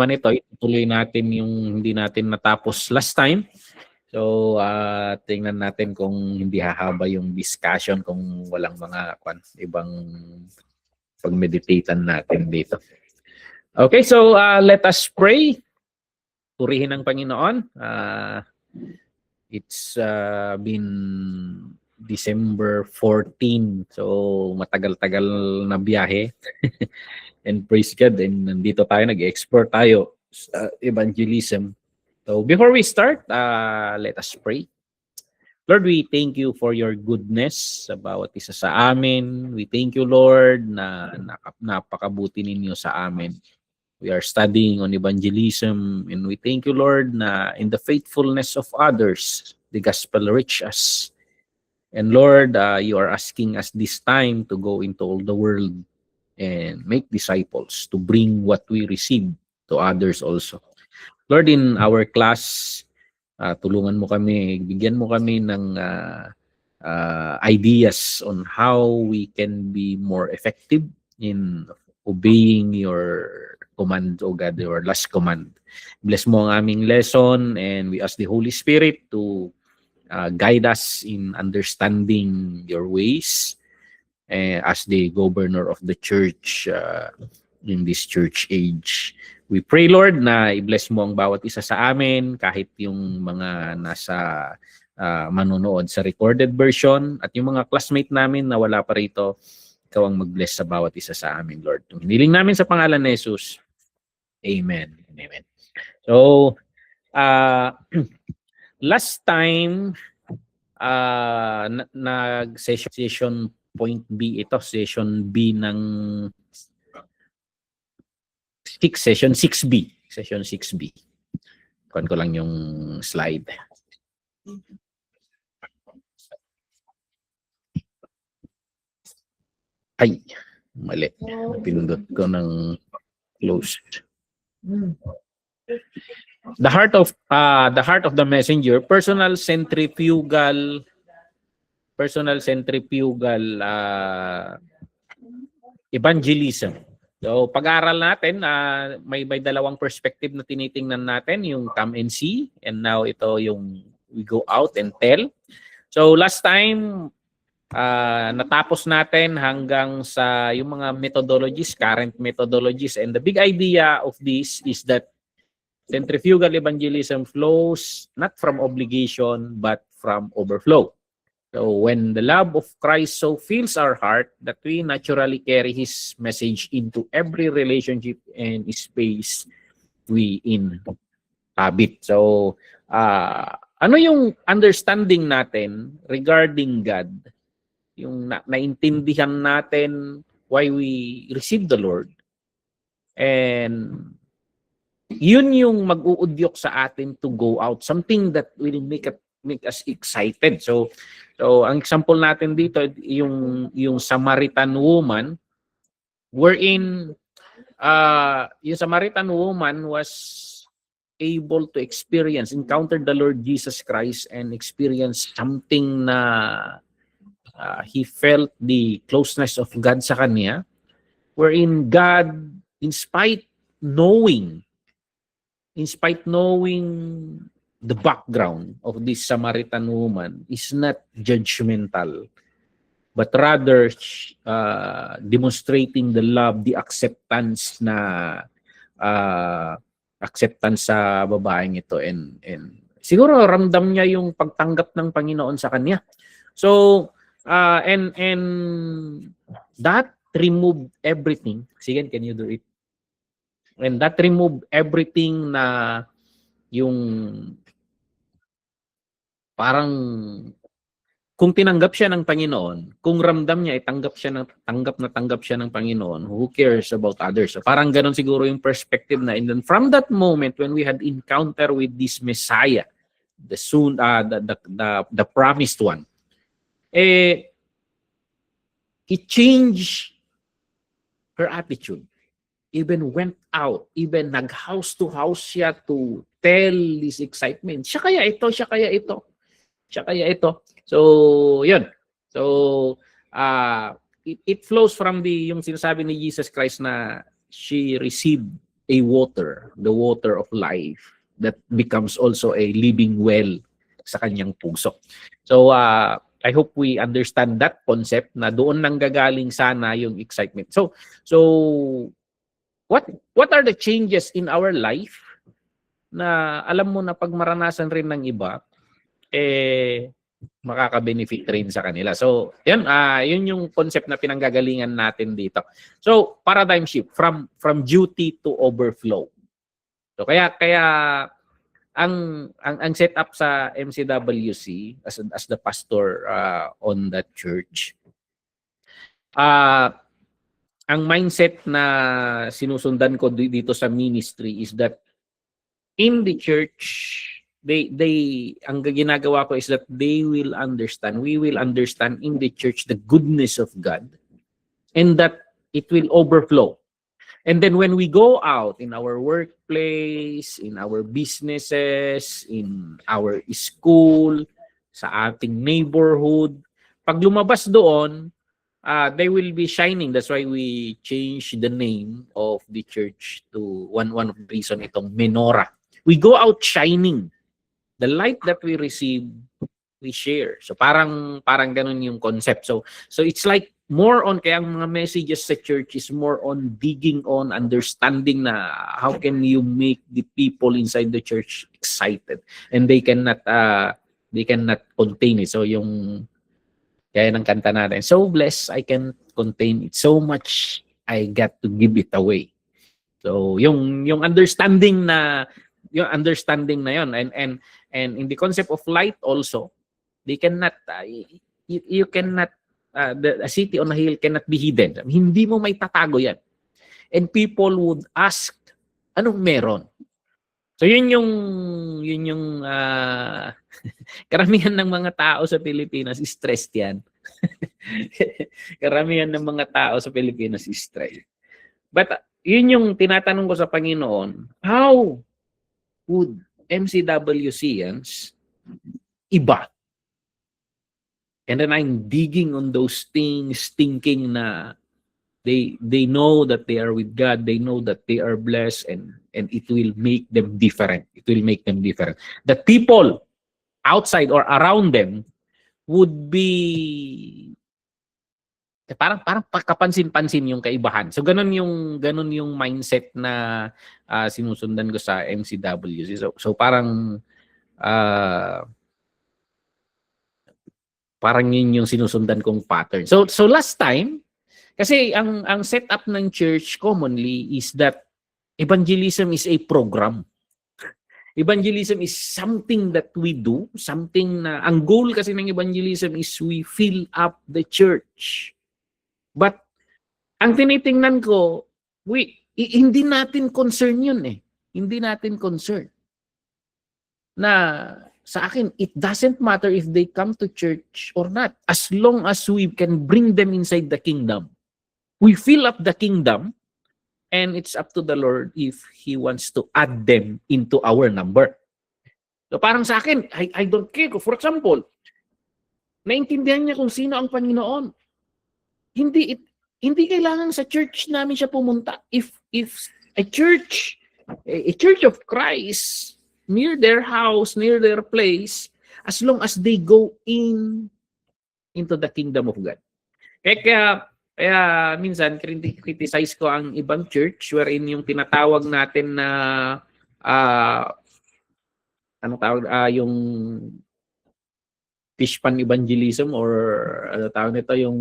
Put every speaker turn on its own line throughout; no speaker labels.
ito, itutuloy natin yung hindi natin natapos last time. So, tingnan natin kung hindi hahaba yung discussion, kung walang mga ibang pag-meditatean natin dito. Okay, so let us pray. Purihin ang Panginoon. It's been December 14, so matagal-tagal na biyahe. And praise God, and nandito tayo, nag-explore tayo sa evangelism. So before we start, let us pray. Lord, we thank you for your goodness sa bawat isa sa amin. We thank you, Lord, na napakabuti ninyo sa amin. We are studying on evangelism, and we thank you, Lord, na in the faithfulness of others, the gospel reach us. And Lord, you are asking us this time to go into all the world and make disciples, to bring what we receive to others also. Lord, in our class, tulungan mo kami, bigyan mo kami ng ideas on how we can be more effective in obeying your command, O God, your last command. Bless mo ang aming lesson, and we ask the Holy Spirit to guide us in understanding your ways, as the governor of the church in this church age. We pray, Lord, na i-bless mo ang bawat isa sa amin, kahit yung mga nasa manonood sa recorded version, at yung mga classmate namin na wala pa rito, ikaw ang mag-bless sa bawat isa sa amin, Lord. Hiniling namin sa pangalan ni Jesus. Amen. Amen. So, last time, nag-session point B ito, session B ng session 6B. Session 6B. Kuhan ko lang yung slide. Ay, mali. Pinundot ko ng closed. The heart of the messenger, personal centrifugal evangelism. So pag-aaral natin, may dalawang perspective na tinitingnan natin, yung come and see, and now ito yung we go out and tell. So last time, natapos natin hanggang sa yung mga methodologies, current methodologies, and the big idea of this is that centrifugal evangelism flows not from obligation but from overflow. So when the love of Christ so fills our heart that we naturally carry His message into every relationship and space we inhabit. So ano yung understanding natin regarding God? Yung naintindihan natin why we receive the Lord. And yun yung mag-uudyok sa atin to go out. Something that will make us excited. So ang example natin dito, yung Samaritan woman, wherein yung Samaritan woman was able to encounter the Lord Jesus Christ and experience something na he felt the closeness of God sa kanya, wherein God, in spite knowing the background of this Samaritan woman, is not judgmental, but rather demonstrating the love, the acceptance sa babaeng ito, and siguro ramdam niya yung pagtanggap ng Panginoon sa kanya. So and that removed everything. Sige, can you do it? And that removed everything na yung parang kung tinanggap siya ng Panginoon, kung ramdam niya tanggap siya ng Panginoon, who cares about others? So parang ganon siguro yung perspective na. And then from that moment when we had encounter with this Messiah, the promised one, he changed her attitude. Even went out, even nag-house to house siya to tell this excitement. Siya kaya ito. So, yun. So, it flows from yung sinasabi ni Jesus Christ na she received a water, the water of life that becomes also a living well sa kanyang puso. So I hope we understand that concept na doon nang gagaling sana yung excitement. So what are the changes in our life na alam mo na pag maranasan rin ng iba, makaka-benefit rin sa kanila. So, yun yung concept na pinanggagalingan natin dito. So, paradigm shift from duty to overflow. So, kaya ang setup sa MCWC as the pastor on that church, ang mindset na sinusundan ko dito sa ministry is that in the church, ang ginagawa ko is that we will understand in the church the goodness of God, and that it will overflow. And then when we go out in our workplace, in our businesses, in our school, sa ating neighborhood, pag lumabas doon, they will be shining. That's why we changed the name of the church to one of the reason itong menorah. We go out shining. The light that we receive, we share. So parang ganun yung concept. So it's like more on, kaya ang mga messages sa church is more on digging on, understanding na how can you make the people inside the church excited, and they cannot contain it. So yung kaya ng kanta natin, so blessed I can contain it, so much I got to give it away. So yung understanding na yun, and in the concept of light also, they cannot you cannot a city on a hill cannot be hidden. Hindi mo may tatago yan. And people would ask, anong meron? So yun yung karamihan ng mga tao sa Pilipinas is stressed yan. Karamihan ng mga tao sa Pilipinas is stressed. But yun yung tinatanong ko sa Panginoon, how would MCWCians iba? And then I'm digging on those things, thinking na they know that they are with God, they know that they are blessed, and it will make them different. It will make them different. The people outside or around them would be parang kapansin-pansin yung kaibahan. So ganun yung mindset na sinusundan ko sa MCWC. So parang yun yung sinusundan kong pattern. So last time, kasi ang setup ng church commonly is that evangelism is a program. Evangelism is something that we do, something na ang goal kasi ng evangelism is we fill up the church. But ang tinitingnan ko, hindi natin concern yun eh. Hindi natin concern. Na sa akin, it doesn't matter if they come to church or not, as long as we can bring them inside the kingdom. We fill up the kingdom, and it's up to the Lord if He wants to add them into our number. So parang sa akin, I don't care. For example, naintindihan niya kung sino ang Panginoon. Hindi kailangan sa church namin siya pumunta. If a church of Christ, near their house, near their place, as long as they go into the kingdom of God. Kaya minsan criticize ko ang ibang church wherein yung tinatawag natin na yung fish pan evangelism, or ano tawag nito, yung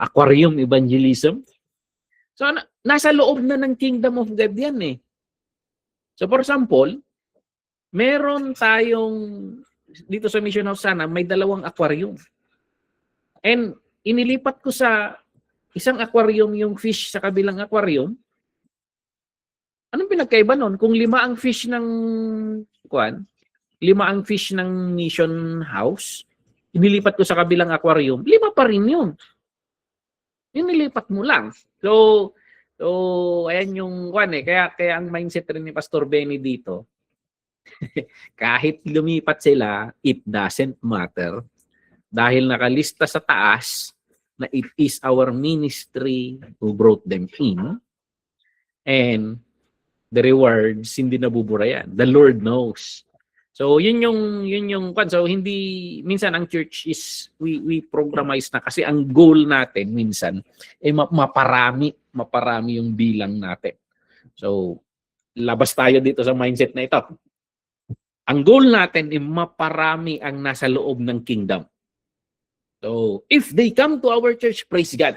aquarium evangelism. So nasa loob na ng kingdom of God yan eh. So for example, meron tayong dito sa Mission House sana may 2 aquarium. And inilipat ko sa isang aquarium yung fish sa kabilang aquarium. Anong pinagkaiba nun? Kung 5 ang fish ng 5 ang fish ng Mission House, inilipat ko sa kabilang aquarium, 5 pa rin yun. Yung nilipat mo lang. So ayan yung kaya ang mindset rin ni Pastor Benny dito, kahit lumipat sila, it doesn't matter. Dahil nakalista sa taas na it is our ministry who brought them in, And the rewards, hindi nabubura yan. The Lord knows. So, yun yung so hindi minsan ang church is we programize na kasi ang goal natin minsan ay maparami yung bilang natin. So, labas tayo dito sa mindset na ito. Ang goal natin ay maparami ang nasa loob ng kingdom. So, if they come to our church, praise God.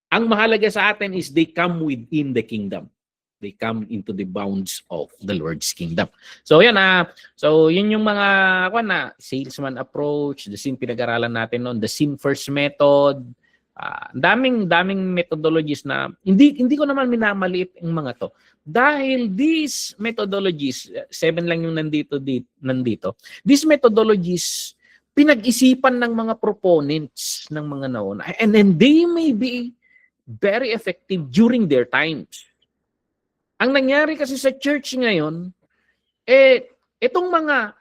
Ang mahalaga sa atin is they come within the kingdom. They come into the bounds of the Lord's kingdom. So yan so yun yung mga salesman approach, the sin pinag-aralan natin noon, the sin first method. Daming methodologies na hindi ko naman minamaliit yung mga to. Dahil these methodologies, 7 lang yung nandito. These methodologies pinag-isipan ng mga proponents ng mga nauna, and then they may be very effective during their times. Ang nangyari kasi sa church ngayon, itong mga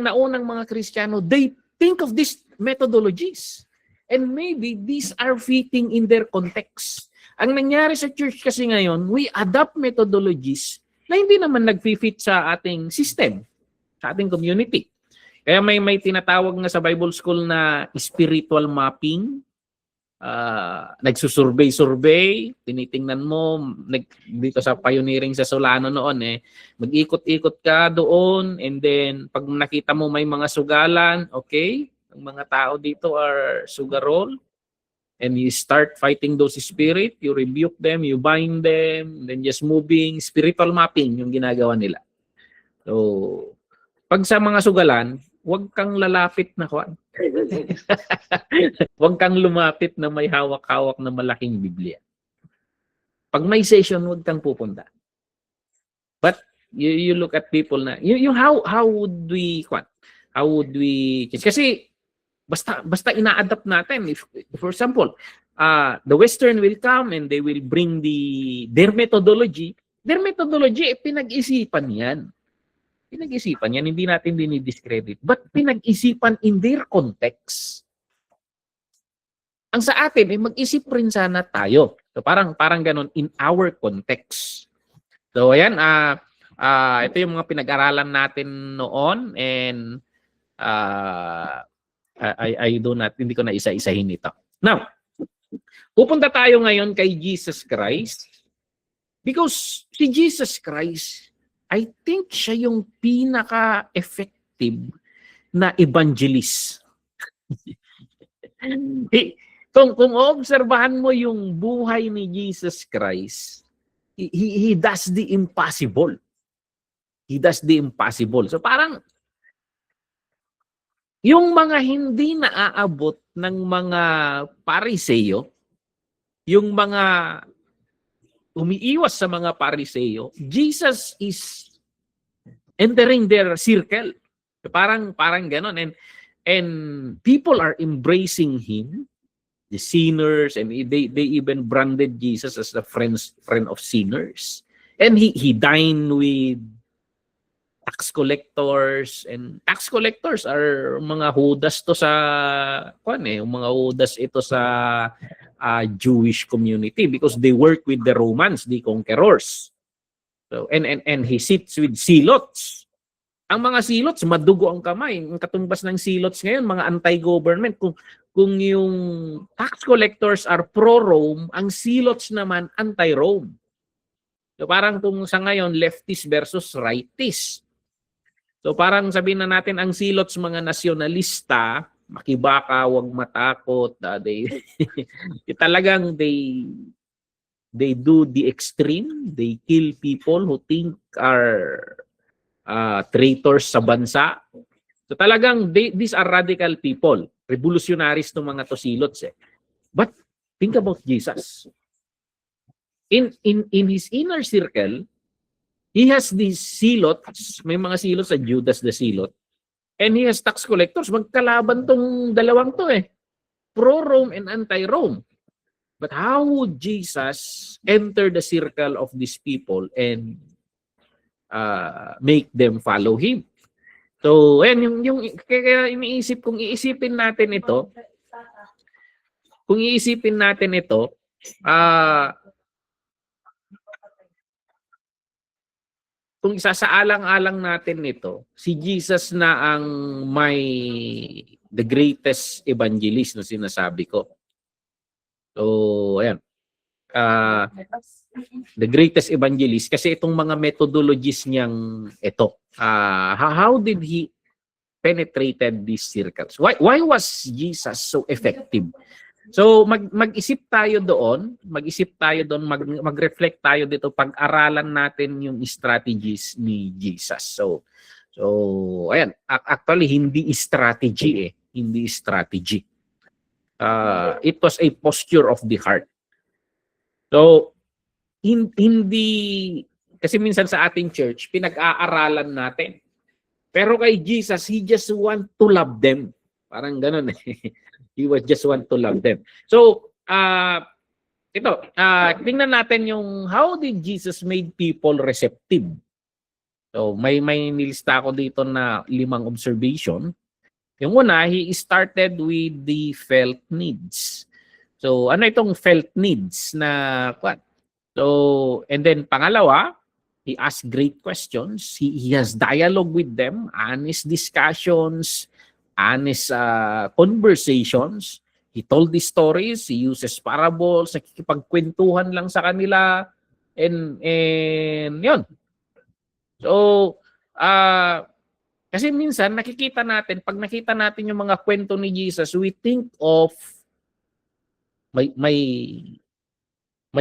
naunang mga Kristiyano, they think of these methodologies. And maybe these are fitting in their context. Ang nangyari sa church kasi ngayon, we adopt methodologies na hindi naman nag-fit sa ating system, sa ating community. Kaya may tinatawag nga sa Bible School na spiritual mapping. Nagsusurvey, tinitingnan mo, dito sa pioneering sa Solano noon mag-ikot-ikot ka doon, and then pag nakita mo may mga sugalan, okay, ang mga tao dito are sugarol, and you start fighting those spirit, you rebuke them, you bind them, then just moving, spiritual mapping yung ginagawa nila. So, pag sa mga sugalan, huwag kang lalapit na huwag kang lumapit na may hawak-hawak na malaking Biblia. Pag may session, huwag kang pupunta. But you look at people na how would we kasi basta ina-adapt natin. If for example, the Western will come and they will bring their methodology. Their methodology pinag-isipan yan. Pinag-isipan yan, hindi natin dinidiscredit. But pinag-isipan in their context. Ang sa atin, mag-isip rin sana tayo. So parang ganun, in our context. So ayan, ito yung mga pinag-aralan natin noon, and hindi ko na isa-isahin ito. Now, pupunta tayo ngayon kay Jesus Christ, because si Jesus Christ, I think siya yung pinaka-effective na evangelist. Kung obserbahan mo yung buhay ni Jesus Christ, he does the impossible. He does the impossible. So parang yung mga hindi naaabot ng mga Pariseo, yung mga umiiwas sa mga Pariseo, Jesus is entering their circle. Parang ganon. And people are embracing him, the sinners, and they even branded Jesus as the friend of sinners. And he dined with tax collectors, and tax collectors are mga Judas to sa mga Judas ito sa Jewish community, because they work with the Romans, the conquerors. So and he sits with zealots. Ang mga zealots, madugo ang kamay. Ang katumbas ng zealots ngayon, mga anti-government. Kung yung tax collectors are pro-Rome, ang zealots naman anti-Rome. So parang kung sa ngayon, leftist versus rightist. So parang sabihin na natin, ang zealots mga nasyonalista, makibaka, wag matakot, talagang they do the extreme, they kill people who think are traitors sa bansa. So talagang these are radical people, revolutionaries ng mga to zealots. But think about Jesus. In his inner circle, he has these zealots, may mga zealots sa Judas the Zealot, and he has tax collectors. Magkalaban tong dalawang to pro-Rome and anti-Rome. But how would Jesus enter the circle of these people and make them follow him? So, ayan, kaya iniisip, kung iisipin natin ito, Ah, kung isasaalang-alang natin nito, si Jesus na ang may the greatest evangelist na sinasabi ko. So, ayan. Ah, the greatest evangelist kasi itong mga methodologies niyang ito. How did he penetrated these circles? Why was Jesus so effective? So mag-isip tayo doon, mag-reflect tayo dito, pag-aralan natin yung strategies ni Jesus. So ayan, actually hindi strategy eh, hindi strategy. It was a posture of the heart. So hindi kasi minsan sa ating church pinag-aaralan natin. Pero kay Jesus, he just want to love them. Parang ganun eh. He was just want to love them. So, tingnan natin yung how did Jesus made people receptive. So, may nilista ako dito na 5 observation. Yung una, he started with the felt needs. So, ano itong felt needs na what? So, and then pangalawa, he asked great questions. He has dialogue with them, honest discussions, honest conversations. He told the stories. He uses parables. Nakikipagkwentuhan lang sa kanila. And yun. So, kasi minsan nakikita natin, pag nakita natin yung mga kwento ni Jesus, we think of may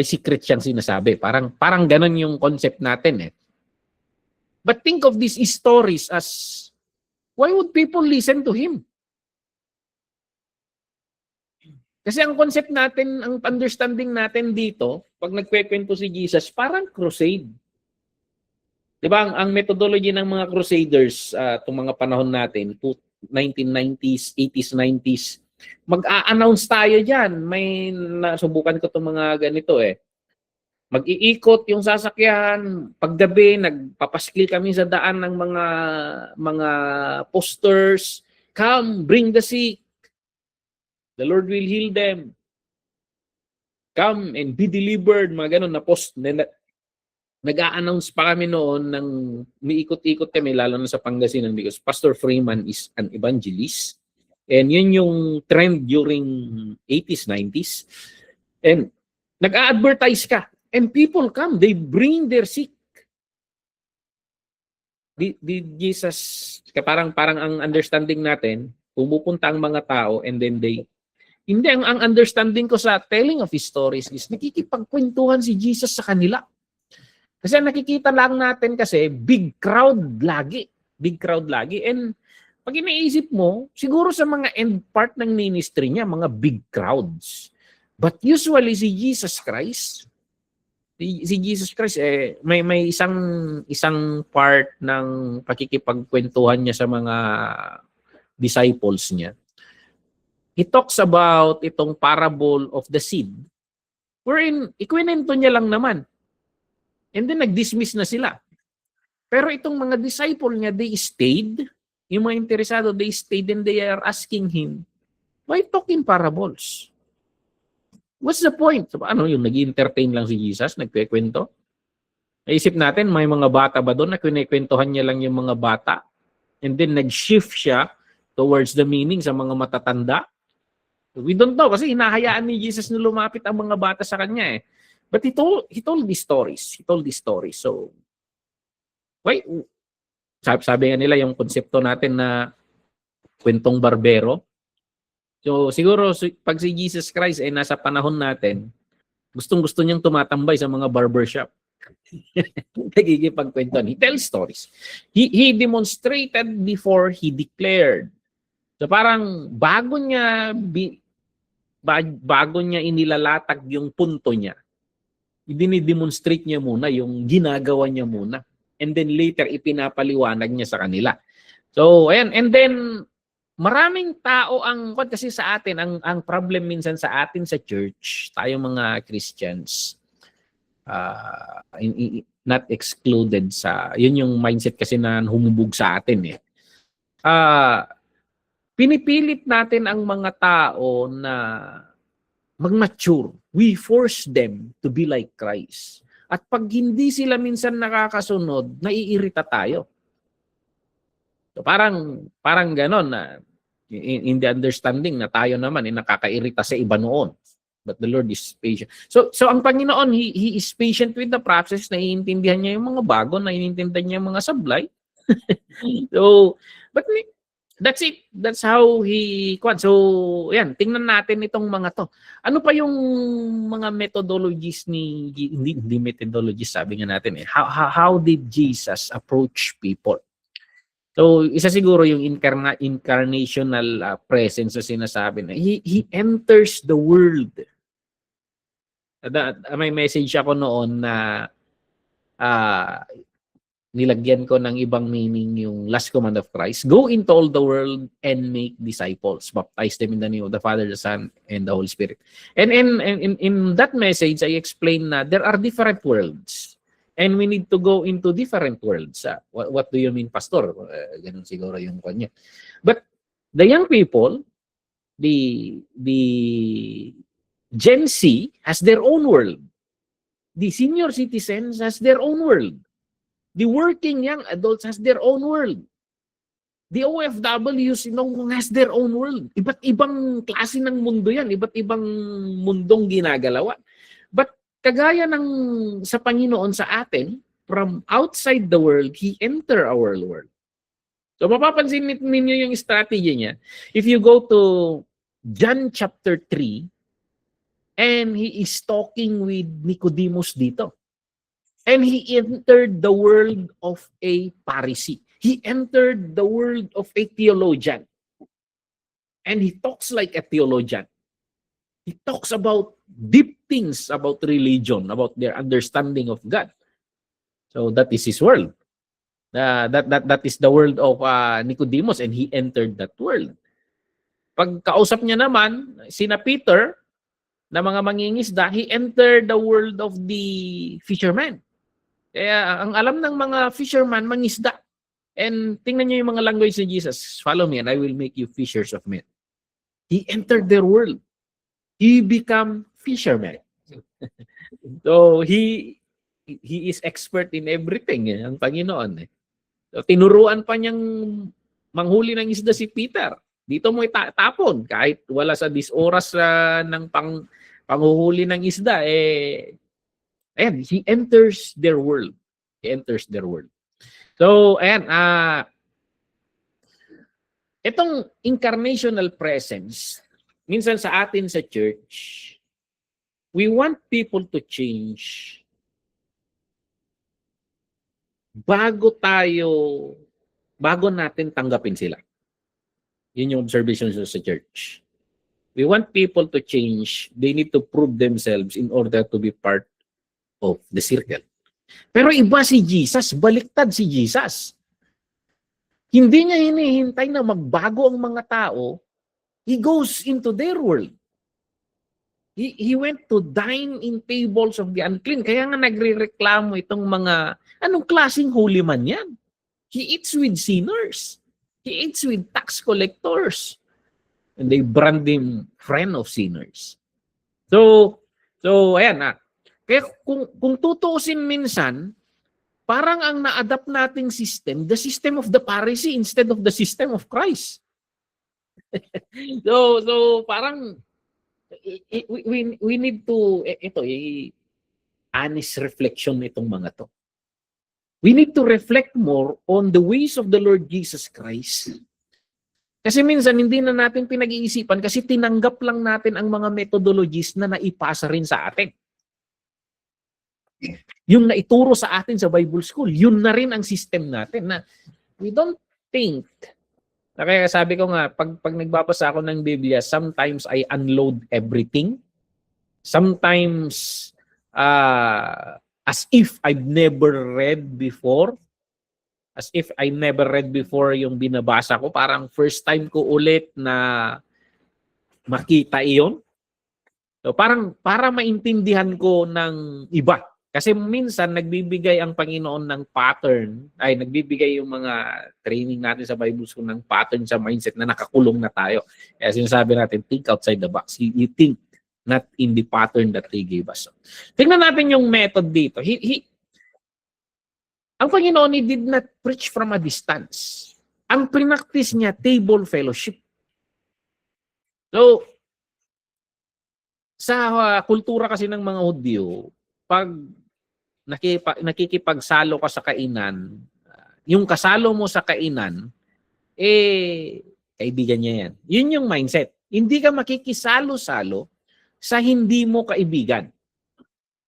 secret siyang sinasabi. Parang ganun yung concept natin eh. But think of these stories as, why would people listen to him? Kasi ang concept natin, ang understanding natin dito, pag nagkwekwento si Jesus, parang crusade. Di ba, ang methodology ng mga crusaders, itong mga panahon natin, 1990s, 80s, 90s, mag-a-announce tayo dyan. May nasubukan ko itong mga ganito eh. Mag-iikot yung sasakyan, paggabi nagpapaskil kami sa daan ng mga posters, come, bring the sick. The Lord will heal them. Come and be delivered, mga ganun na post. Nag-a-announce pa kami noon ng umiikot-ikot kami, lalo na sa Pangasinan, because Pastor Freeman is an evangelist. And yun yung trend during 80s, 90s. And nag-a-advertise ka. And people come, they bring their sick. Jesus, parang ang understanding natin, pumupunta ang mga tao and then hindi, ang understanding ko sa telling of his stories is nakikipagkwentuhan si Jesus sa kanila. Kasi nakikita lang natin kasi big crowd lagi. Big crowd lagi. And pag iniisip mo, siguro sa mga end part ng ministry niya, mga big crowds. But usually si Jesus Christ may isang part ng pakikipagkwentuhan niya sa mga disciples niya. He talks about itong parable of the seed, wherein ikwento niya lang naman. And then nag-dismiss na sila. Pero itong mga disciple niya, they stayed. Yung mga interesado, they stayed and they are asking him, why talk in parables? What's the point? So, yung nag-entertain lang si Jesus, nagkwekwento? Naisip natin, may mga bata ba doon na kinikwentuhan niya lang yung mga bata? And then nag-shift siya towards the meaning sa mga matatanda? We don't know kasi hinahayaan ni Jesus na lumapit ang mga bata sa kanya eh. But he told these stories. He told these stories. So, sabi nga nila yung konsepto natin na kwentong barbero. So siguro pag si Jesus Christ ay nasa panahon natin, gustong-gusto niyang tumatambay sa mga barbershop. Nagigipagkwentuhan. He tells stories. He demonstrated before he declared. So parang bago niya inilalatag yung punto niya, idinidemonstrate niya muna yung ginagawa niya muna. And then later ipinapaliwanag niya sa kanila. So ayan, and then maraming tao kasi sa atin, ang problem minsan sa atin sa church, tayong mga Christians, not excluded yun yung mindset kasi na humubog sa atin eh. Pinipilit natin ang mga tao na mag-mature. We force them to be like Christ. At pag hindi sila minsan nakakasunod, naiirita tayo. So parang ganon na in the understanding na tayo naman ay nakakairita sa iba noon. But the Lord is patient. So ang Panginoon, He is patient with the process. Naiintindihan niya yung mga bago, naiintindihan niya yung mga sablay. So, but that's it. That's how He... So, yan, tingnan natin itong mga to. Ano pa yung mga methodologies ni... Hindi methodologies, sabi nga natin eh. How did Jesus approach people? So, isa siguro yung incarnational presence na sinasabi na he enters the world. May message ako noon na nilagyan ko ng ibang meaning yung last command of Christ. Go into all the world and make disciples. Baptize them in the name of the Father, the Son, and the Holy Spirit. And in that message, I explained na there are different worlds. And we need to go into different worlds. What do you mean, Pastor? Ganun siguro yung kanya. But the young people, the Gen Z has their own world. The senior citizens has their own world. The working young adults has their own world. The OFWs has their own world. Iba't ibang klase ng mundo yan. Iba't ibang mundong ginagalawan. But kagaya ng sa Panginoon sa atin, from outside the world, He enter our world. So mapapansin ninyo yung strategy niya. If you go to John chapter 3, and He is talking with Nicodemus dito. And He entered the world of a Pharisee. He entered the world of a theologian. And He talks like a theologian. He talks about deep things about religion, about their understanding of God. So that is His world. That is the world of Nicodemus, and he entered that world. Pagkausap niya naman, sina Peter, na mga mangingisda, he entered the world of the fisherman. Kaya ang alam ng mga fisherman, mangisda. And tingnan niyo yung mga language ni Jesus. Follow me and I will make you fishers of men. He entered their world. He became fisherman. So he is expert in everything, ang Panginoon. So tinuruan pa niyang manghuli ng isda si Peter. Dito mo itapon kahit wala sa oras ng panghuhuli ng isda ayan, he enters their world. He enters their world. So ayan, itong incarnational presence, minsan sa atin sa church, we want people to change bago natin tanggapin sila. Yun yung observation sa church. We want people to change. They need to prove themselves in order to be part of the circle. Pero iba si Jesus, baliktad si Jesus. Hindi niya hinihintay na magbago ang mga tao. He goes into their world. He went to dine in tables of the unclean. Kaya nga nagrereklamo itong mga, anong klaseng holy man yan? He eats with sinners. He eats with tax collectors. And they brand him friend of sinners. So ayan. Kaya kung tutuusin minsan, parang ang na-adapt nating system, the system of the Pharisee instead of the system of Christ. So parang we need to honest reflection itong mga to. We need to reflect more on the ways of the Lord Jesus Christ. Kasi minsan hindi na natin pinag-iisipan kasi tinanggap lang natin ang mga methodologies na naipasa rin sa atin. Yung naituro sa atin sa Bible School, yun na rin ang system natin na we don't think. Kaya sabi ko nga, pag nagbabasa ako ng Biblia, sometimes I unload everything. Sometimes as if I've never read before. As if I never read before yung binabasa ko. Parang first time ko ulit na makita iyon. So parang para maintindihan ko ng iba. Kasi minsan nagbibigay ang Panginoon ng pattern, ay nagbibigay yung mga training natin sa Bible School ng pattern sa mindset na nakakulong na tayo. Kaya sinasabi natin, think outside the box. You think not in the pattern that they gave us. Tingnan natin yung method dito. Ang Panginoon, He did not preach from a distance. Ang pinaktis niya, table fellowship. So, sa kultura kasi ng mga Hudyo, pag nakikipagsalo ka sa kainan, yung kasalo mo sa kainan, kaibigan niya yan. Yun yung mindset. Hindi ka makikisalo-salo sa hindi mo kaibigan.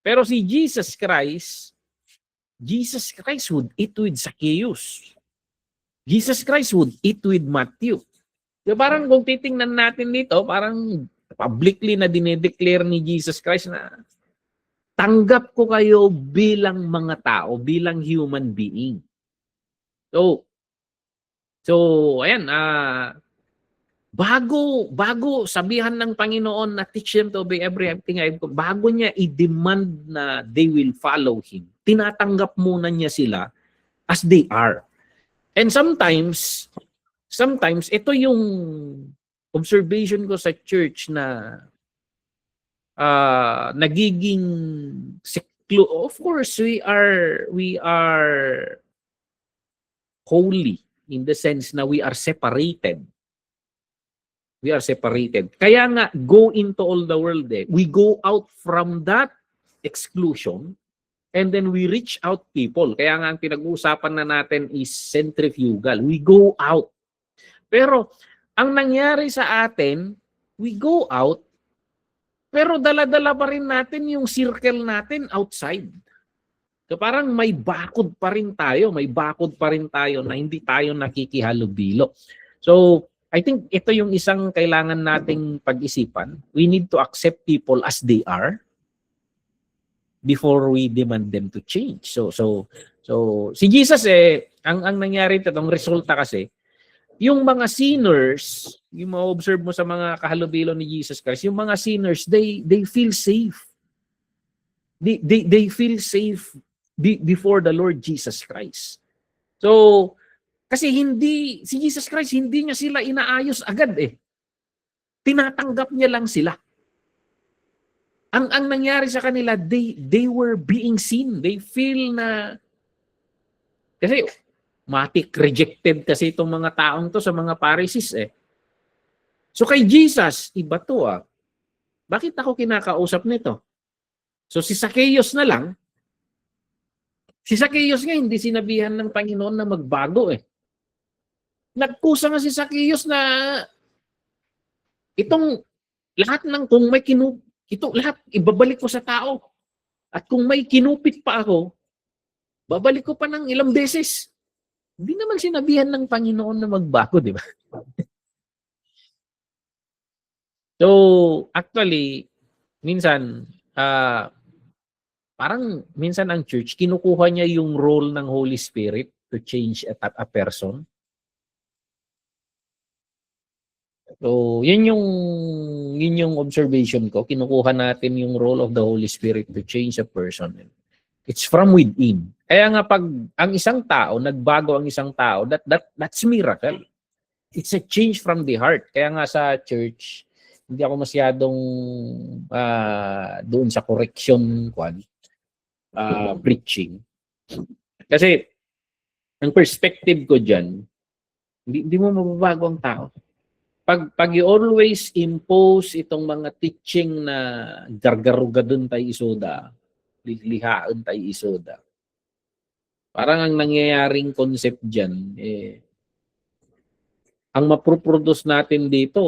Pero si Jesus Christ would eat with Zacchaeus. Jesus Christ would eat with Matthew. So parang kung titingnan natin dito, parang publicly na dinedeclare ni Jesus Christ na tanggap ko kayo bilang mga tao, bilang human being. So ayan, bago sabihan ng Panginoon na teach them to obey everything I've commanded, bago niya i-demand na they will follow Him, tinatanggap muna niya sila as they are. And sometimes ito yung observation ko sa church na nagiging of course we are holy in the sense na we are separated. We are separated. Kaya nga, go into all the world. We go out from that exclusion and then we reach out people. Kaya nga, ang pinag-uusapan na natin is centrifugal. We go out. Pero, ang nangyari sa atin, we go out, pero dala-dala pa rin natin yung circle natin outside. So parang may bakod pa rin tayo, na hindi tayo nakikihalubilo. So, I think ito yung isang kailangan nating pag-isipan. We need to accept people as they are before we demand them to change. So si Jesus ang nangyari ito, ang resulta kasi, yung mga sinners, yung ma-observe mo sa mga kahalubilo ni Jesus Christ, yung mga sinners, they feel safe. They feel safe before the Lord Jesus Christ. So, kasi si Jesus Christ, hindi niya sila inaayos agad Tinatanggap niya lang sila. Ang nangyari sa kanila, they were being seen. They feel na, kasi matik rejected kasi itong mga taong to sa mga Pharisees So kay Jesus, iba to Bakit ako kinakausap nito? So si Zacchaeus na lang, si Zacchaeus nga hindi sinabihan ng Panginoon na magbago Nagkusa nga si Zacchaeus na itong lahat ng kung may ito lahat ibabalik ko sa tao. At kung may kinupit pa ako, babalik ko pa ng ilang beses. Hindi naman sinabihan ng Panginoon na magbago, di ba? So, actually, minsan, parang minsan ang church, kinukuha niya yung role ng Holy Spirit to change a person. So, yun yung observation ko. Kinukuha natin yung role of the Holy Spirit to change a person. It's from within. Kaya nga pag ang isang tao, nagbago ang isang tao, that's miracle. It's a change from the heart. Kaya nga sa church, hindi ako masyadong doon sa correction preaching. Kasi ang perspective ko dyan, hindi mo mababago ang tao. Pag you always impose itong mga teaching na gargarugadun tayo isoda, lihaan tayo isoda, parang ang nangyayaring concept dyan, ang maproproduce natin dito,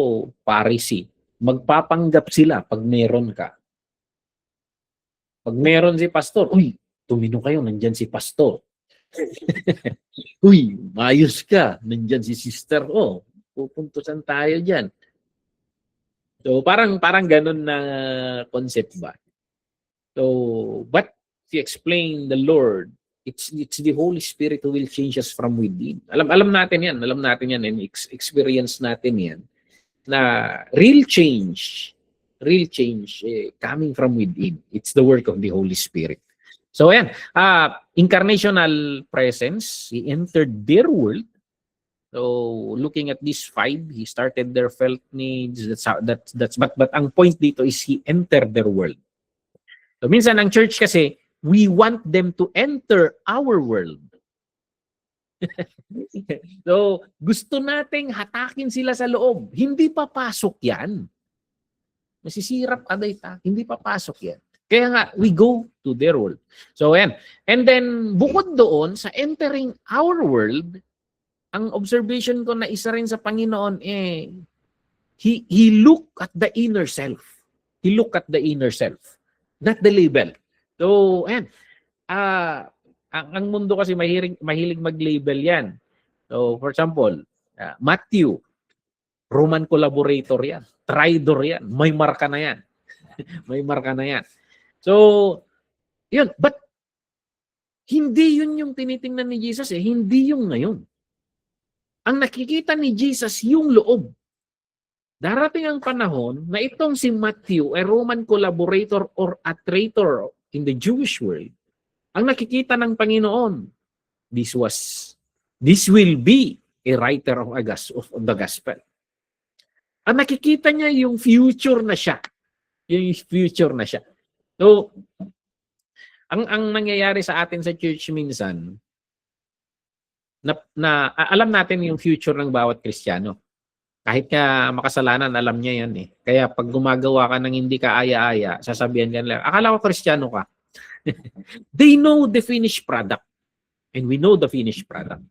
Pharisee. Magpapanggap sila pag meron ka. Pag meron si pastor, uy, tumino kayo, nandyan si pastor. Uy, mayos ka, nandyan si sister. Pupuntusan tayo dyan. So, parang ganun na concept ba? So, but to explain the Lord, it's the Holy Spirit who will change us from within. Alam natin yan, and experience natin yan, na real change coming from within. It's the work of the Holy Spirit. So, ayan, incarnational presence, He entered their world. So looking at these 5, he started their felt needs. But ang point dito is he entered their world. So minsan ang church kasi, we want them to enter our world. So gusto nating hatakin sila sa loob. Hindi papasok yan. Masisirap adayta. Hindi papasok yan. Kaya nga, we go to their world. So ayan. And then bukod doon, sa entering our world, ang observation ko na isa rin sa Panginoon, he look at the inner self. He look at the inner self. Not the label. So, ayan. Ang mundo kasi mahilig mag-label yan. So, for example, Matthew, Roman collaborator yan. Traitor yan. May marka na yan. May marka na yan. So, yun. But, hindi yun yung tinitingnan ni Jesus eh. Hindi yung ngayon. Ang nakikita ni Jesus yung loob. Darating ang panahon na itong si Matthew, a Roman collaborator or a traitor in the Jewish world, ang nakikita ng Panginoon, this will be a writer of the gospel. Ang nakikita niya yung future na siya. Yung future na siya. So, ang nangyayari sa atin sa church minsan, na alam natin yung future ng bawat Kristiyano. Kahit nga makasalanan, alam niya yan eh. Kaya pag gumagawa ka ng hindi ka aya-aya, sasabihan ka nila, akala ko Kristiyano ka. They know the finished product. And we know the finished product.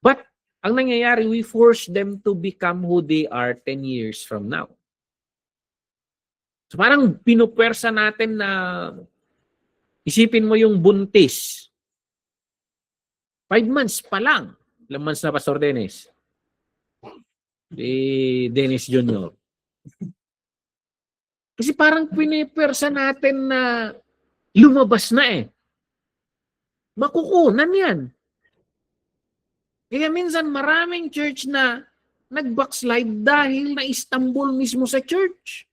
But, ang nangyayari, we force them to become who they are 10 years from now. So parang pinupwersa natin na isipin mo yung buntis. 5 months pa lang. Ilang months na, Pastor Dennis? Dennis Jr. Kasi parang pinipwersa natin na lumabas na eh. Makukunan yan. Kaya minsan maraming church na nag-backslide dahil na-Istanbul mismo sa church.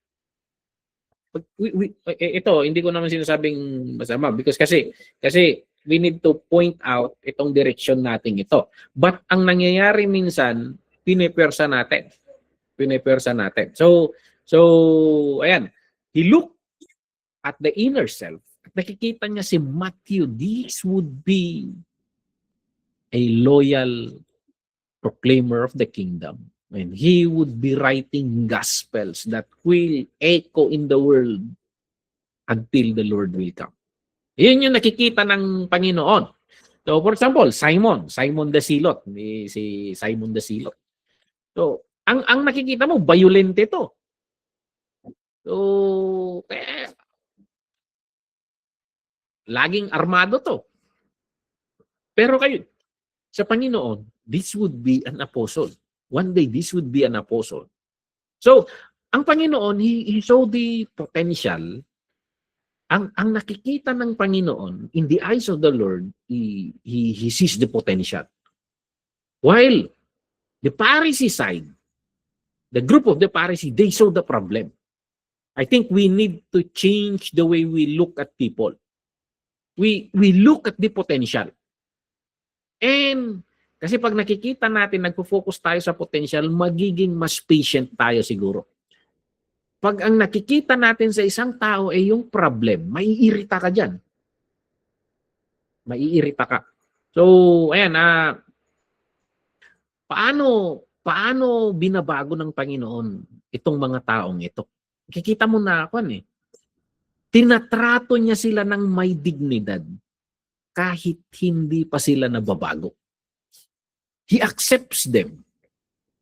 Ito, hindi ko naman sinasabing masama because kasi we need to point out itong direksyon natin ito. But ang nangyayari minsan, pinipwersa natin. Pinipwersa natin. So ayan, he looked at the inner self. Nakikita niya si Matthew, this would be a loyal proclaimer of the kingdom. And he would be writing gospels that will echo in the world until the Lord will come. Yun yung nakikita ng Panginoon. So, for example, Simon the Zealot, si Simon the Zealot. So, ang nakikita mo, violent ito. So, laging armado to. Pero kayo, sa Panginoon, this would be an apostle. One day, this would be an apostle. So, ang Panginoon, he saw the potential. Ang nakikita ng Panginoon, in the eyes of the Lord, he sees the potential. While the Pharisee side, the group of the Pharisee, they saw the problem. I think we need to change the way we look at people. We look at the potential. And kasi pag nakikita natin, nagpo-focus tayo sa potential, magiging mas patient tayo siguro. Pag ang nakikita natin sa isang tao ay yung problem, maiirita ka dyan. Maiirita ka. So, ayan, paano binabago ng Panginoon itong mga taong ito? Kikita mo na ako tinatrato niya sila ng may dignidad kahit hindi pa sila nababago. He accepts them.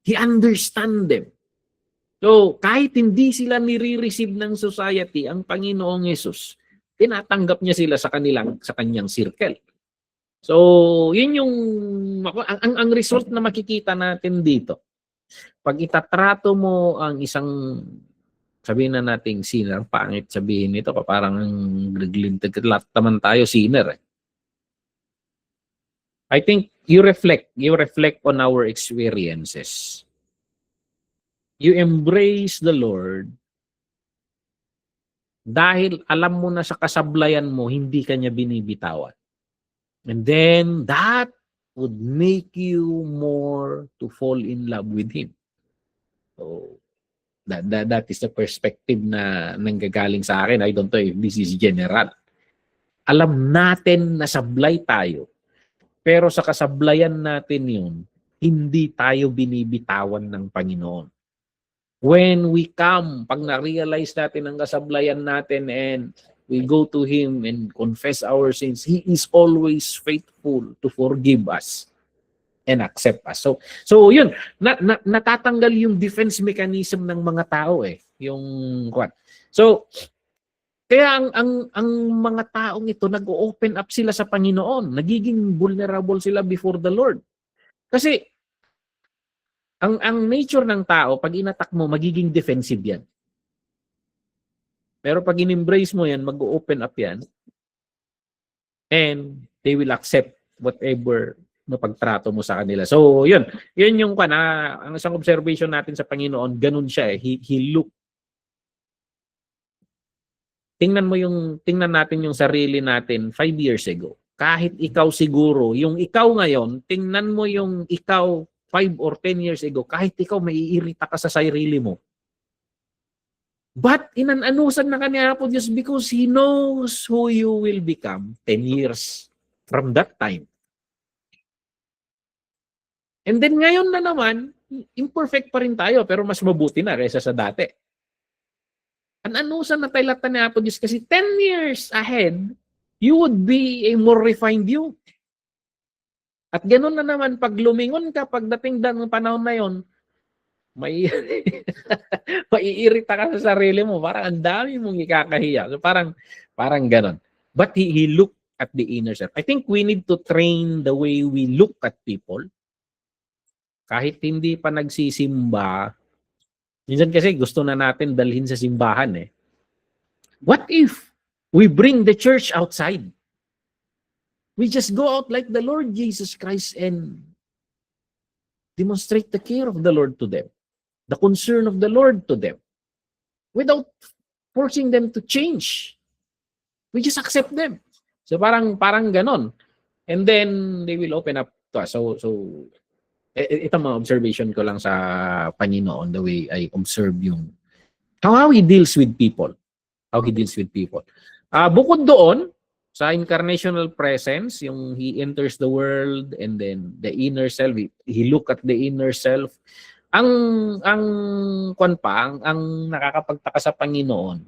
He understands them. So, kahit hindi sila nire-receive ng society, ang Panginoong Yesus, tinatanggap niya sila sa kanyang circle. So, yun yung ang result na makikita natin dito. Pag itatrato mo ang isang, sabihin na nating sinner, pangit sabihin nito, parang lahat naman tayo sinner. I think you reflect on our experiences. You embrace the Lord dahil alam mo na sa kasablayan mo, hindi ka niya binibitawan. And then that would make you more to fall in love with Him. So, that is the perspective na nanggagaling sa akin. I don't know if this is general. Alam natin na sablay tayo, pero sa kasablayan natin yun, hindi tayo binibitawan ng Panginoon. When we come, pag na-realize natin ang kasablayan natin and we go to Him and confess our sins, He is always faithful to forgive us and accept us. So yun, natatanggal yung defense mechanism ng mga tao yung what. So kaya ang mga taong ito nag-open up sila sa Panginoon, nagiging vulnerable sila before the Lord. Kasi ang nature ng tao, pag inattack mo, magiging defensive yan. Pero pag in-embrace mo yan, mag-open up yan, and they will accept whatever na pagtrato mo sa kanila. So, yun yung ang isang observation natin sa Panginoon, ganun siya He look. Tingnan natin yung sarili natin 5 years ago. Kahit ikaw siguro, yung ikaw ngayon, tingnan mo yung ikaw 5 or 10 years ago, kahit ikaw maiirita ka sa sarili mo. But inananusan na kanya po Diyos because He knows who you will become 10 years from that time. And then ngayon na naman, imperfect pa rin tayo pero mas mabuti na kaysa sa dati. Ananusan na tayo lahat na po Diyos kasi 10 years ahead, you would be a more refined you. At ganoon na naman, pag lumingon ka, pagdating ng panahon na yon, maiirita ka sa sarili mo. Parang ang dami mong ikakahiya. So parang ganon. But he looked at the inner self. I think we need to train the way we look at people. Kahit hindi pa nagsisimba, minsan kasi gusto na natin dalhin sa simbahan What if we bring the church outside? We just go out like the Lord Jesus Christ and demonstrate the care of the Lord to them, the concern of the Lord to them, without forcing them to change. We just accept them. So parang ganon. And then they will open up to us. So ito mga observation ko lang sa Panginoon, the way I observe yung how He deals with people. How He deals with people. Bukod doon, sa incarnational presence, yung He enters the world and then the inner self, He look at the inner self. Ang nakakapagtaka sa Panginoon,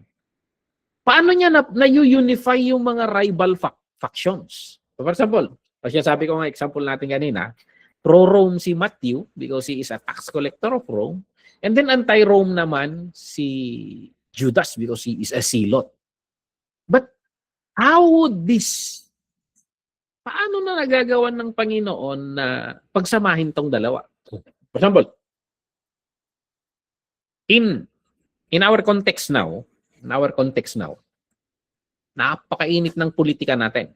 paano niya na-unify yung mga rival factions? So for example, kasi sabi ko nga example natin kanina, pro-Rome si Matthew because he is a tax collector of Rome, and then anti-Rome naman si Judas because he is a zealot. But how would paano na nagagawan ng Panginoon na pagsamahin tong dalawa? For example, in our context now, napakainit ng politika natin.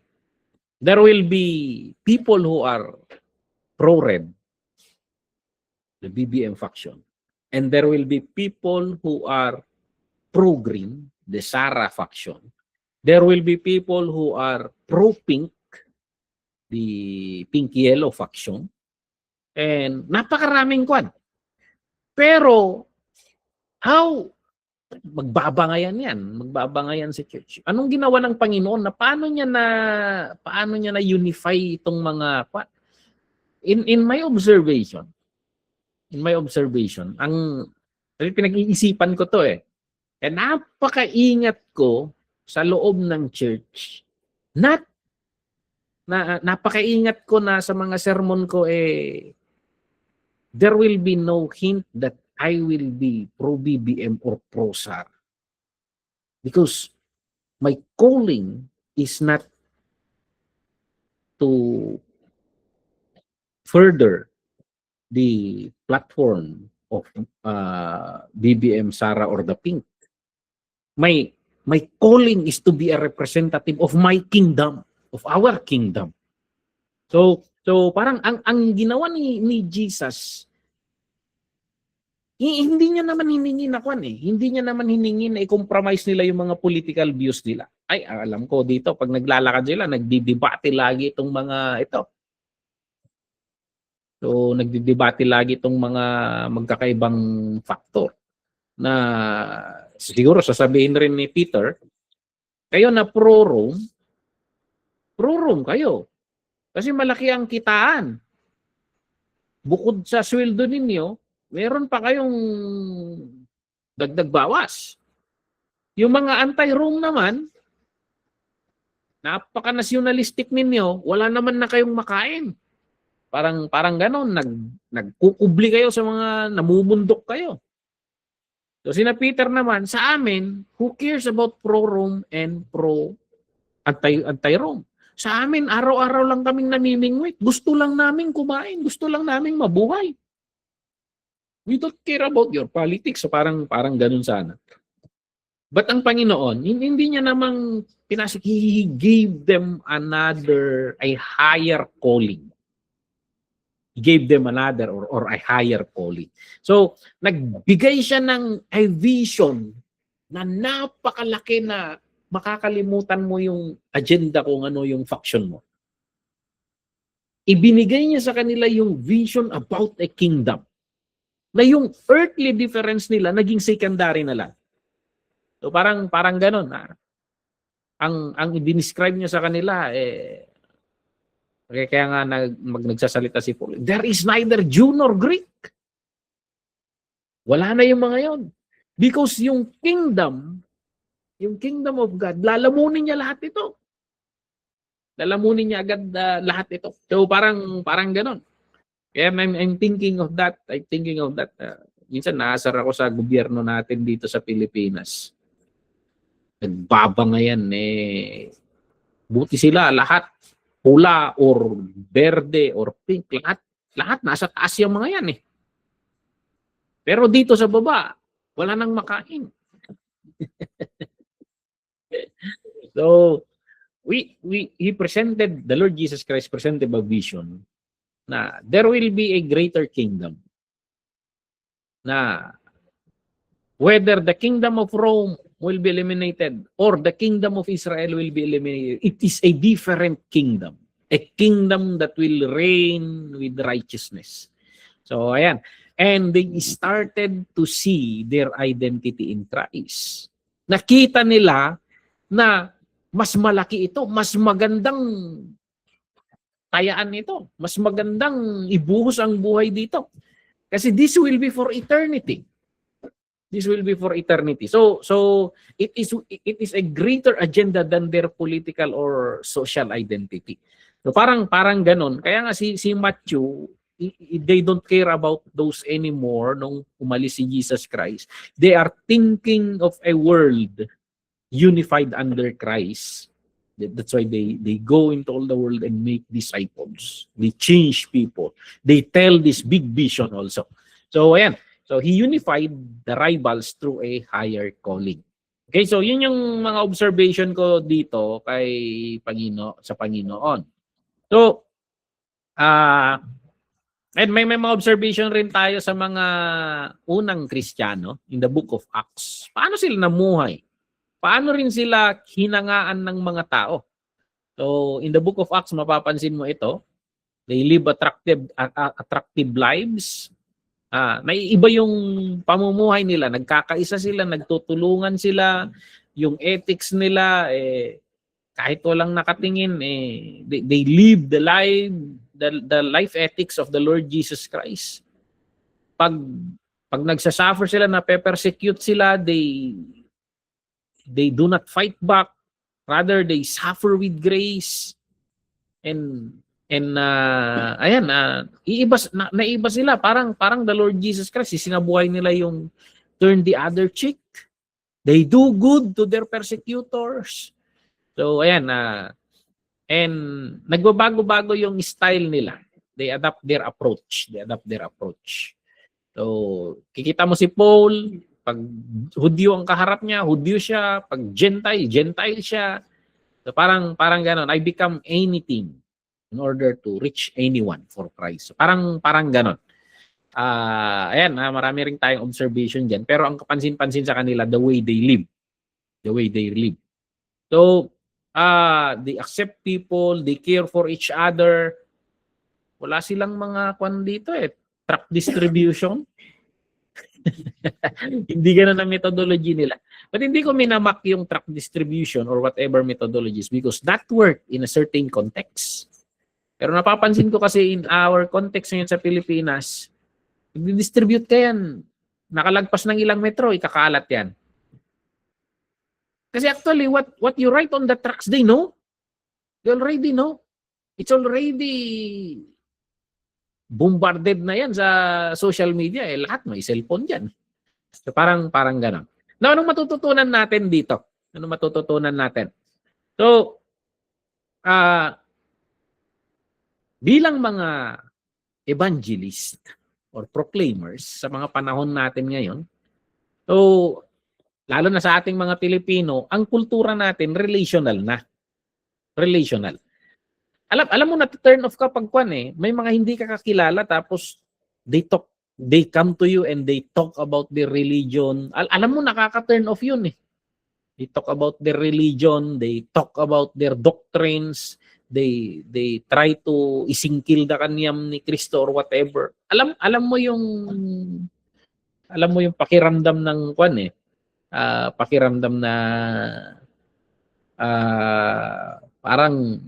There will be people who are pro-red, the BBM faction, and there will be people who are pro-green, the Sara faction. There will be people who are pro-pink, the pink-yellow faction, and napakaraming kwan. Pero, how magbabangayan sa church. Anong ginawa ng Panginoon na paano niya na unify itong mga kwan? In my observation, ang pinag-iisipan ko to napakaingat ko sa loob ng church. Napakaingat ko na sa mga sermon ko there will be no hint that I will be pro-BBM or pro-SAR. Because my calling is not to further the platform of BBM, Sara, or the Pink. My calling is to be a representative of my kingdom, of our kingdom. So parang ang ginawa ni Jesus, hindi niya naman hiningi na hindi niya naman hiningi na i-compromise nila yung mga political views nila. Ay, alam ko dito, pag naglalakad sila, nagdidebate lagi itong mga ito. So nagdidebate lagi itong mga magkakaibang factor na siguro sasabihin rin ni Peter, kayo na pro-Rome kayo. Kasi malaki ang kitaan. Bukod sa sweldo ninyo, meron pa kayong dagdag bawas. Yung mga anti-Rome naman, napaka-nationalistic ninyo, wala naman na kayong makain. Parang ganon, nagkukubli kayo sa mga namumundok kayo. So sina Peter naman, sa amin, who cares about pro-Rome and pro-anti-Rome? Sa amin, araw-araw lang kaming namimingwit. Gusto lang namin kumain. Gusto lang namin mabuhay. We don't care about your politics. So parang ganun sana. But ang Panginoon, hindi niya namang pinasik. He gave them a higher calling. He gave them another or a higher calling. So, nagbigay siya ng a vision na napakalaki na makakalimutan mo yung agenda kung ano yung faction mo. Ibinigay niya sa kanila yung vision about a kingdom. Na yung earthly difference nila naging secondary na lang. So parang ganun. Ang i-describe niya sa kanila kaya nga nagsasalita si Paul. There is neither Jew nor Greek. Wala na yung mga yon. Because yung kingdom of God, lalamunin niya lahat ito. Lalamunin niya agad lahat ito. So parang ganun. Kaya I'm thinking of that. Minsan naasar ako sa gobyerno natin dito sa Pilipinas. Nagbabangayan buti sila lahat pula or berde or pink, lahat nasa taas yung mga yan Pero dito sa baba, wala nang makain. So, the Lord Jesus Christ presented a vision na there will be a greater kingdom. Na whether the kingdom of Rome will be eliminated or the kingdom of Israel will be eliminated, it is a different kingdom. A kingdom that will reign with righteousness. So, ayan. And they started to see their identity in Christ. Nakita nila na mas malaki ito, mas magandang tayaan ito, mas magandang ibuhos ang buhay dito. Kasi this will be for eternity. This will be for eternity. So it is a greater agenda than their political or social identity. So parang ganun. Kaya nga si Matthew, they don't care about those anymore nung umalis si Jesus Christ. They are thinking of a world unified under Christ. That's why they go into all the world and make disciples. They change people. They tell this big vision also. So ayan. So he unified the rivals through a higher calling. Okay, so yun yung mga observation ko dito kay sa Panginoon. So and may mga observation rin tayo sa mga unang Kristiyano in the book of Acts. Paano sila namuhay? Paano rin sila hinangaan ng mga tao? So in the book of Acts mapapansin mo ito. They live attractive lives. Naiiba yung pamumuhay nila, nagkakaisa sila, nagtutulungan sila, yung ethics nila kahit walang nakatingin they live the life ethics of the Lord Jesus Christ. Pag nagsasuffer sila, na persecute sila, they do not fight back, rather they suffer with grace. Naiba sila, parang the Lord Jesus Christ, sinabuhay nila yung turn the other cheek. They do good to their persecutors. So ayan, and nagbabago-bago yung style nila. They adapt their approach. So kikita mo si Paul, pag Hudyo ang kaharap niya, Hudyo siya, pag Gentile siya. So parang ganon, I become anything in order to reach anyone for Christ. So, parang ganon. Ayan, marami rin tayong observation dyan. Pero ang kapansin-pansin sa kanila, the way they live. So, they accept people, they care for each other. Wala silang mga kwan dito eh. Truck distribution. Hindi ganun ang methodology nila. But hindi ko minamak yung truck distribution or whatever methodologies because that work in a certain context. Pero napapansin ko kasi in our context ngayon sa Pilipinas, i-distribute ka yan. Nakalagpas ng ilang metro, ikakalat yan. Kasi actually, what you write on the trucks, they know. They already know. It's already bombarded na yan sa social media. Eh, lahat may cellphone dyan. So parang gano'n. Now, anong matututunan natin dito? Anong matututunan natin? So, bilang mga evangelist or proclaimers sa mga panahon natin ngayon, so, lalo na sa ating mga Pilipino, ang kultura natin relational na. Relational. Alam mo na turn off kapag may mga hindi ka kakilala tapos they come to you and they talk about their religion. Alam mo nakaka-turn off yun eh. They talk about their religion, they talk about their doctrines, they try to isingkil the kanyam ni Kristo or whatever. Alam mo yung pakiramdam ng pakiramdam na parang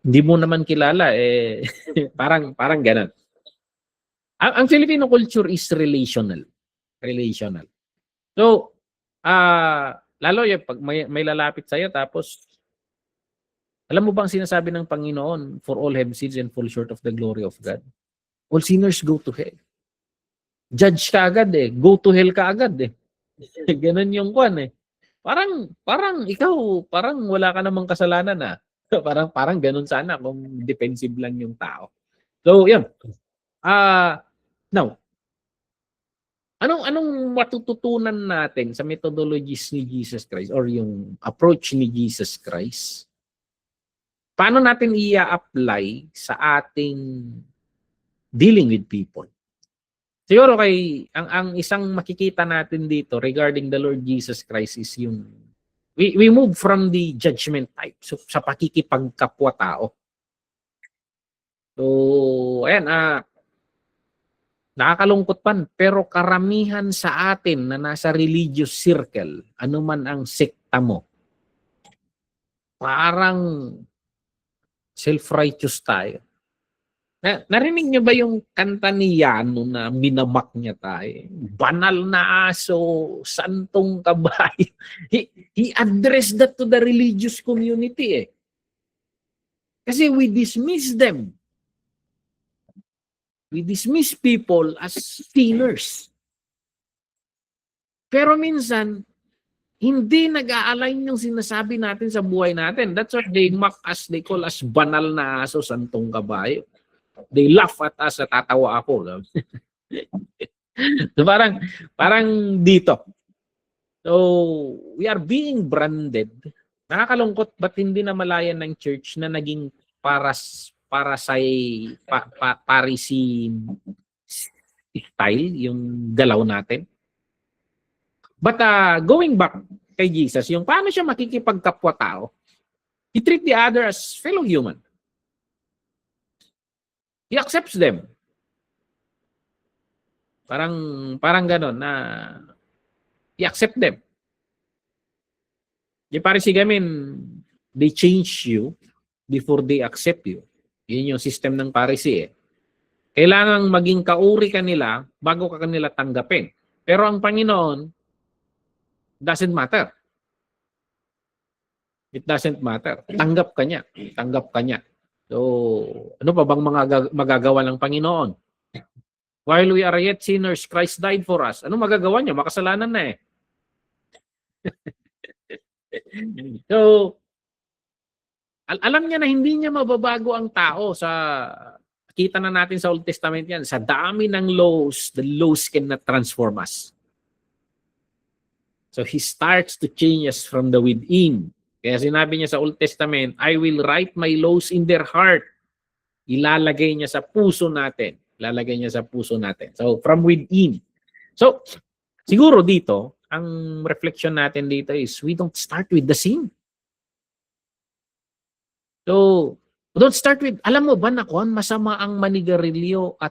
hindi mo naman kilala eh parang ganun. Ang Filipino culture is relational. Relational. So, lalo yung pag may lalapit sa'yo tapos alam mo bang sinasabi ng Panginoon, for all have sinned and fall short of the glory of God? All sinners go to hell. Judge ka agad eh. Go to hell ka agad eh. Ganun yung kwan eh. Parang ikaw, parang wala ka namang kasalanan ah. parang ganun sana kung defensive lang yung tao. So, yun. Now, anong matututunan natin sa methodologies ni Jesus Christ or yung approach ni Jesus Christ? Paano natin i-apply sa ating dealing with people? Siguro ang isang makikita natin dito regarding the Lord Jesus Christ is yung we move from the judgment type sa pakikipagkapwa-tao. So, ayan, nakakalungkot pan, pero karamihan sa atin na nasa religious circle, anuman ang sekta mo, parang self-righteous tayo. Narinig niyo ba yung kanta ni Yano na minamak niya tayo? Banal na aso, santong kabayo. He addressed that to the religious community eh. Kasi we dismiss them. We dismiss people as sinners. Pero minsan, hindi nag-a-align yung sinasabi natin sa buhay natin. That's why they mock us, they call us banal na aso, santong kabayo. They laugh at us, tatawa ako. So parang dito. So, we are being branded. Nakakalungkot, ba't hindi na malayan ng church na naging Pharisee style, yung galaw natin? But going back kay Jesus, yung paano siya makikipagkapwa-tao, he treat the other as fellow human. He accepts them. Parang gano'n na he accept them. Yung Pharisee gamin, they change you before they accept you. Yun yung system ng Pharisee eh. Kailangang maging kauri ka nila bago ka kanila tanggapin. Pero ang Panginoon, doesn't matter. It doesn't matter. Tanggap ka niya. Tanggap ka niya. So, ano pa bang magagawa ng Panginoon? While we are yet sinners, Christ died for us. Ano magagawa niya? Makasalanan na eh. So, alam niya na hindi niya mababago ang tao. Kita na natin sa Old Testament yan. Sa dami ng laws, the laws cannot transform us. So, He starts to change us from the within. Kaya sinabi niya sa Old Testament, I will write my laws in their heart. Ilalagay niya sa puso natin. Ilalagay niya sa puso natin. So, from within. So, siguro dito, ang reflection natin dito is we don't start with the sin. So, Don't start with, alam mo ba na kung masama ang manigarilyo at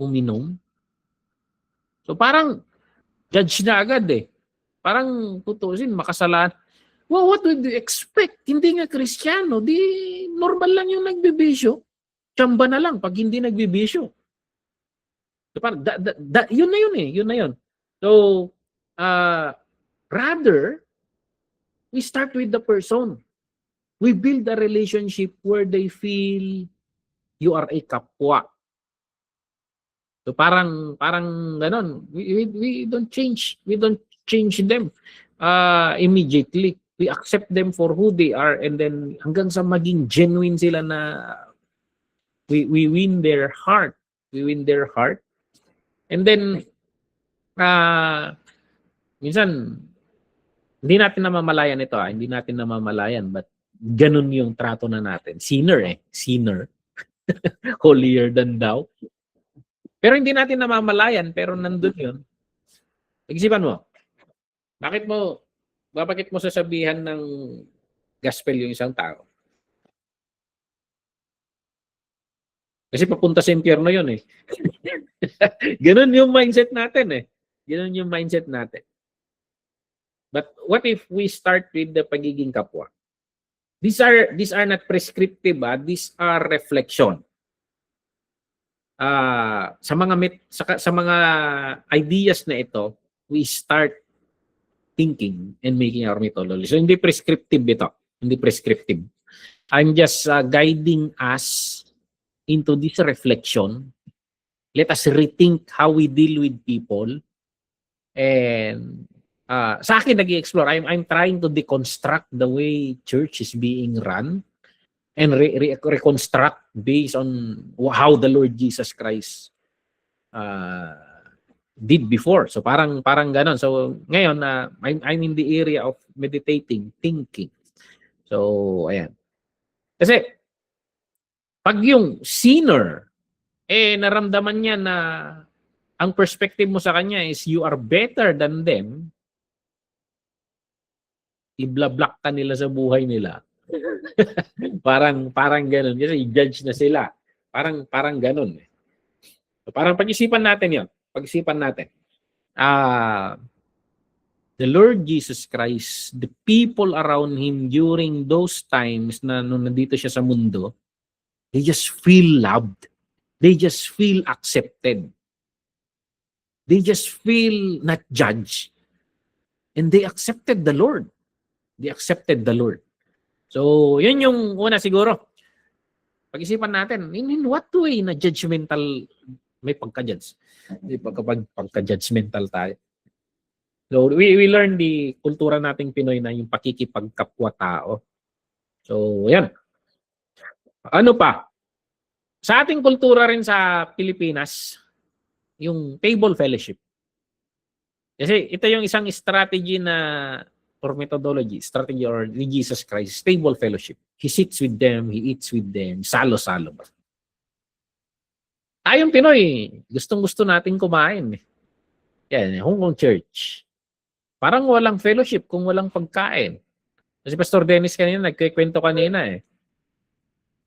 uminom? So parang judge na agad eh. Parang tutusin, makasalanan. Well, what would you expect? Hindi nga Kristiyano, di normal lang yung nagbibisyo. Tsamba na lang pag hindi nagbibisyo. So parang, yun na yun eh, yun na yun. So, rather, we start with the person. We build a relationship where they feel you are a kapwa. So parang ganon. We don't change. We don't change them immediately. We accept them for who they are, and then hanggang sa maging genuine sila na we win their heart. We win their heart. And then minsan hindi natin namamalayan ito, hindi natin namamalayan, but ganun yung trato na natin. Sinner eh. Sinner. Holier than thou. Pero hindi natin namamalayan, pero nandun yun. Pag-isipan mo, bakit mo sasabihan ng gospel yung isang tao? Kasi papunta sa impyerno yun eh. Ganun yung mindset natin eh. Ganun yung mindset natin. But what if we start with the pagiging kapwa? These are not prescriptive, these are reflection. Sa mga ideas na ito, we start thinking and making our methodology. So hindi prescriptive ito. Hindi prescriptive. I'm just guiding us into this reflection. Let us rethink how we deal with people. And sa akin nag-i-explore, I'm trying to deconstruct the way church is being run and reconstruct based on how the Lord Jesus Christ did before. So parang ganon. So ngayon I'm in the area of meditating, thinking. So ayan. Kasi pag yung sinner naramdaman niya na ang perspective mo sa kanya is you are better than them, i-block ka nila sa buhay nila. parang ganun. Kasi i-judge na sila. Parang ganun. So, parang pag-isipan natin yun. Pag-isipan natin. The Lord Jesus Christ, the people around Him during those times na nung nandito siya sa mundo, they just feel loved. They just feel accepted. They just feel not judged. And they accepted the Lord. They accepted the Lord. So, yun yung una siguro. Pag-isipan natin, in what way na judgmental, may pagka-judge. Pagka-judgmental tayo. So, we learn the kultura nating Pinoy na yung pakikipagkapwa-tao. So, yan. Ano pa? Sa ating kultura rin sa Pilipinas, yung table fellowship. Kasi ito yung isang strategy na or methodology, strategy or ni Jesus Christ, table fellowship. He sits with them, He eats with them, salo-salo ba. Tayong Pinoy, gustong-gusto natin kumain. Yan, Hong Kong Church. Parang walang fellowship kung walang pagkain. Kasi Pastor Dennis kanina, nagkikwento kanina eh.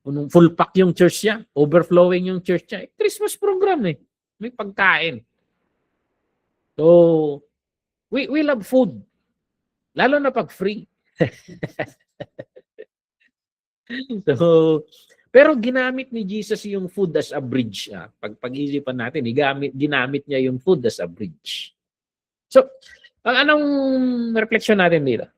Full pack yung church niya, overflowing yung church niya. Christmas program eh. May pagkain. So, we love food. Lalo na pag free. So, pero ginamit ni Jesus yung food as a bridge. Pag-isipan natin, ginamit niya yung food as a bridge. So, anong reflection natin dito?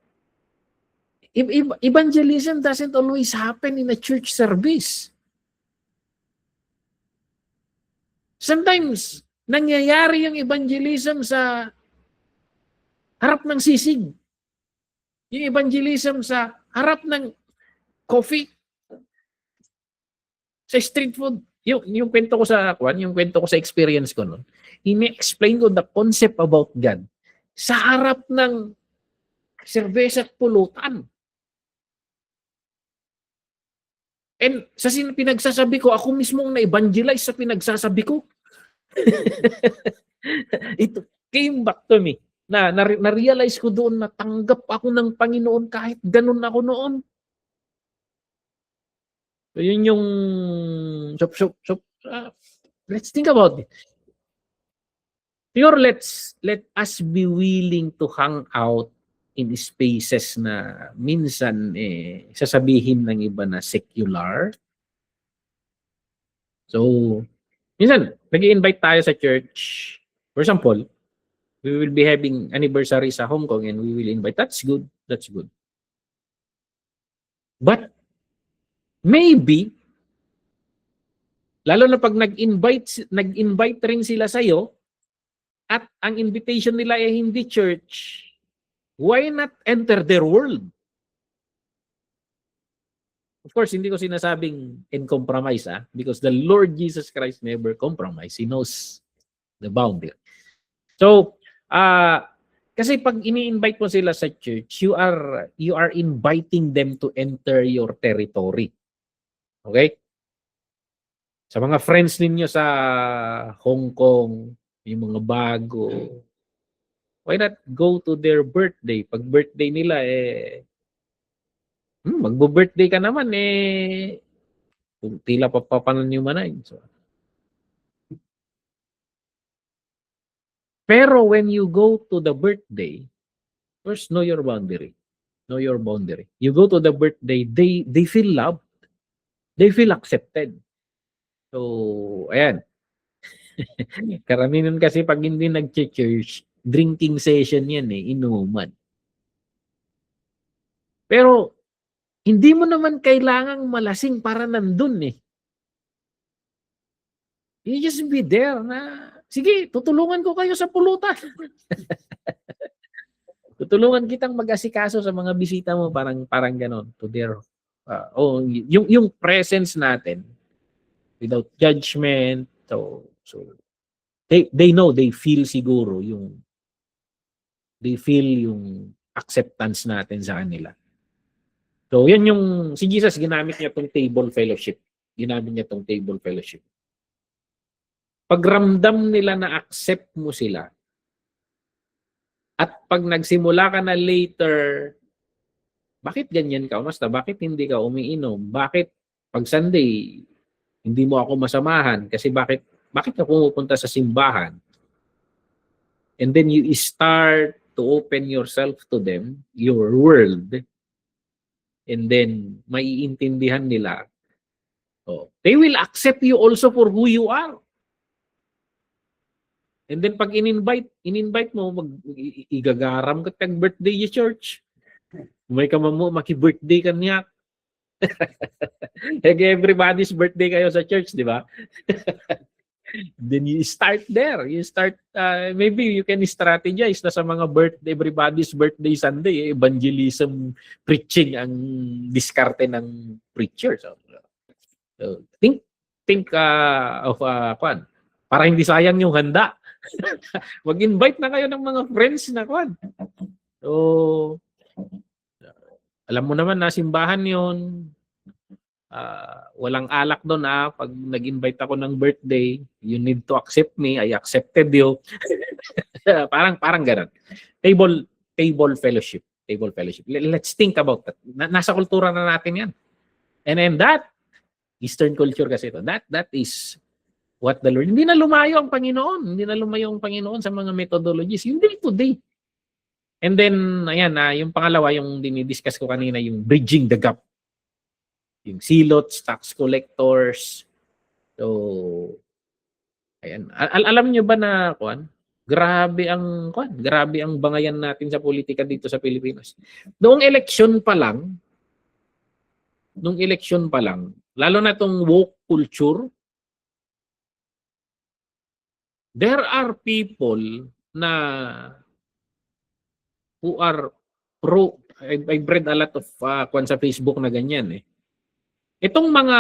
Evangelism doesn't always happen in a church service. Sometimes, nangyayari yung evangelism sa harap ng sisig. Yung evangelism sa harap ng coffee. Sa street food. Yung kwento ko sa experience ko noon. Ini-explain ko the concept about God sa harap ng serbesa at pulutan. And sa pinagsasabi ko, ako mismo ang na-evangelize sa pinagsasabi ko. It came back to me. Na-realize ko doon na tanggap ako ng Panginoon kahit ganun ako noon. So yun yung let's think about it. Pure, let us be willing to hang out in spaces na minsan sasabihin ng iba na secular. So, minsan, nag-i-invite tayo sa church. For example, we will be having anniversary sa Hong Kong and we will invite. That's good. That's good. But, maybe, lalo na pag nag-invite rin sila sa'yo, at ang invitation nila ay hindi church, why not enter their world? Of course, hindi ko sinasabing in compromise, because the Lord Jesus Christ never compromise. He knows the boundary. So, kasi pag ini-invite mo sila sa church, you are inviting them to enter your territory. Okay? Sa mga friends ninyo sa Hong Kong, yung mga bago, why not go to their birthday? Pag birthday nila, magbo-birthday ka naman, kung tila papapanan yung manay. So, pero when you go to the birthday, first know your boundary. Know your boundary. You go to the birthday, they feel loved. They feel accepted. So, ayan. Karamihan kasi pag hindi nag-church, drinking session yan inuman. Pero, hindi mo naman kailangang malasing para nandun You just be there na, sige, tutulungan ko kayo sa pulutan. Tutulungan kitang mag-asikaso sa mga bisita mo, parang ganon, to their, yung presence natin, without judgment, so they know, they feel siguro they feel yung acceptance natin sa kanila. So, yan yung, si Jesus, ginamit niya tong table fellowship. Pagramdam nila na accept mo sila, at pag nagsimula ka na later, bakit ganyan ka umasta? Bakit hindi ka umiinom? Bakit pag Sunday, hindi mo ako masamahan? Kasi bakit ka pumupunta sa simbahan? And then you start to open yourself to them, your world, and then maiintindihan nila. They will accept you also for who you are. And then pag in-invite mo, igagaram ka tag birthday yung church. May ka mo, maki-birthday ka niya. Everybody's birthday kayo sa church, di ba? Then you start there. You start, maybe you can strategize na sa mga everybody's birthday Sunday, evangelism preaching ang diskarte ng preacher. So think of kwan. Para hindi sayang yung handa. Mag-invite na kayo ng mga friends na kwan. So, alam mo naman na simbahan yun. Walang alak doon pag nag-invite ako ng birthday, you need to accept me, I accepted you. parang gano'n. Table fellowship. Let's think about that. Nasa kultura na natin yan. And that, Eastern culture kasi ito, that is what the Lord, hindi na lumayo ang Panginoon sa mga methodologies. Hindi today. And then, ayan, yung pangalawa, yung dinidiscuss ko kanina, yung bridging the gap. Yung silots, tax collectors. So, ayan. Alam nyo ba na, grabe ang bangayan natin sa politika dito sa Pilipinas. Noong election pa lang, lalo na itong woke culture, there are people na who are pro. I've read a lot of sa Facebook na ganyan Itong mga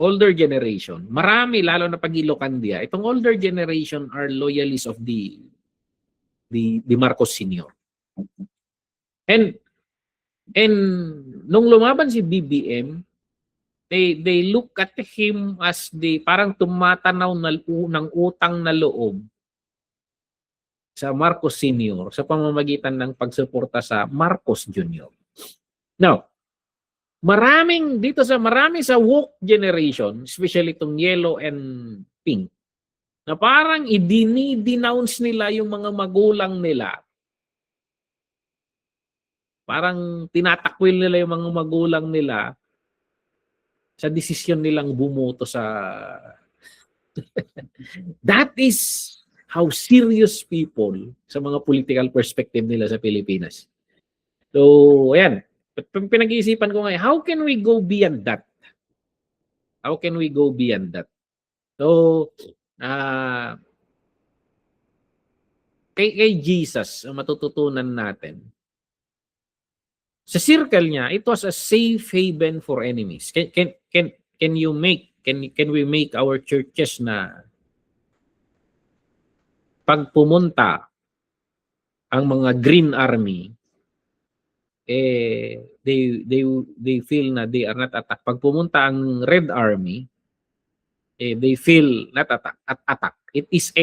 older generation, marami lalo na pag Ilocandia, itong older generation are loyalists of the Marcos Sr. And nung lumaban si BBM, they look at him as parang tumatanaw ng utang na loob sa Marcos Sr. sa pamamagitan ng pagsuporta sa Marcos Jr. Now, marami sa woke generation, especially itong yellow and pink, na parang i-denounce nila yung mga magulang nila. Parang tinatakwil nila yung mga magulang nila sa desisyon nilang bumoto sa... That is how serious people sa mga political perspective nila sa Pilipinas. So, ayan. Pinag-iisipan ko ngayon, how can we go beyond that? How can we go beyond that? So, kay Jesus, ang matututunan natin, sa circle niya, it was a safe haven for enemies. Can we make our churches na pag pumunta ang mga Green Army, they feel na they are not attacked. Pag pumunta ang Red Army, they feel not attack. It is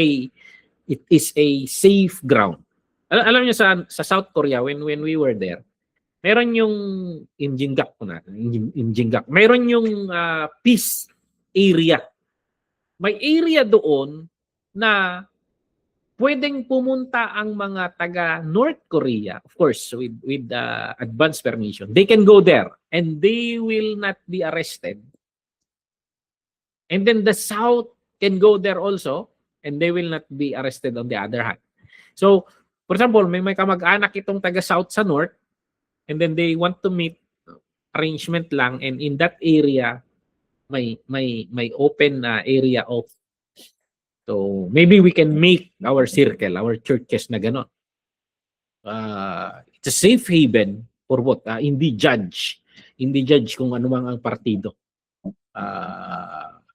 a safe ground. Alam niyo sa South Korea, when we were there, meron yung Imjinggak po natin. Imjinggak. Meron yung peace area. May area doon na pwedeng pumunta ang mga taga North Korea, of course, with advance permission. They can go there and they will not be arrested. And then the South can go there also and they will not be arrested on the other hand. So, for example, may kamag-anak itong taga South sa North, and then they want to meet, arrangement lang, and in that area may open area of, so maybe we can make our circle, our churches na gano'n. It's a safe haven for what? Hindi judge kung ano mang ang partido.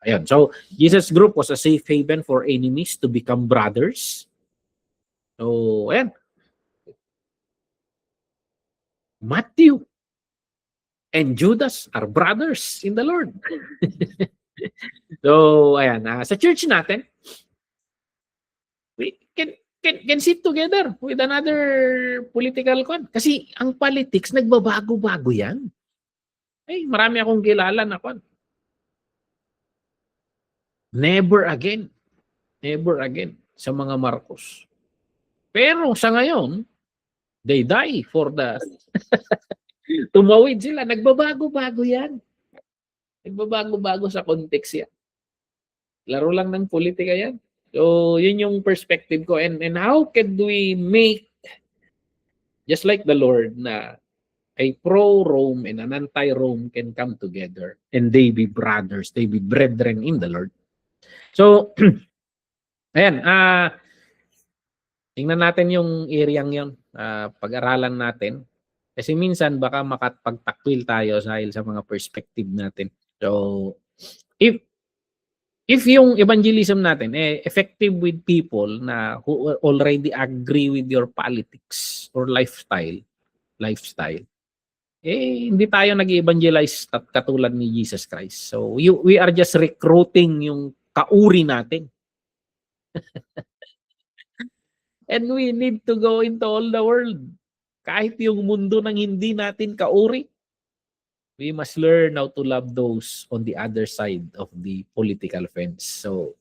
Ayun. So Jesus group was a safe haven for enemies to become brothers. So ayan. Matthew and Judas are brothers in the Lord. So, ayan. Sa church natin, we can sit together with another political con. Kasi ang politics, nagbabago-bago yan. Ay, marami akong kilala na kon. Never again sa mga Marcos. Pero sa ngayon, they die for the... Tumawid sila. Nagbabago-bago yan. Nagbabago-bago sa context yan. Laro lang ng politika yan. So, yun yung perspective ko. And how can we make, just like the Lord, na a pro-Rome and an anti-Rome can come together and they be brothers, they be brethren in the Lord. So, ayan. Tingnan natin yung area yun. Pag-aralan natin. Kasi minsan baka makapagtakwil tayo dahil sa mga perspective natin. So, if yung evangelism natin effective with people na who already agree with your politics or lifestyle, hindi tayo nag-evangelize katulad ni Jesus Christ. So, we are just recruiting yung kauri natin. And we need to go into all the world. Kahit yung mundo ng hindi natin kauri, we must learn how to love those on the other side of the political fence. So,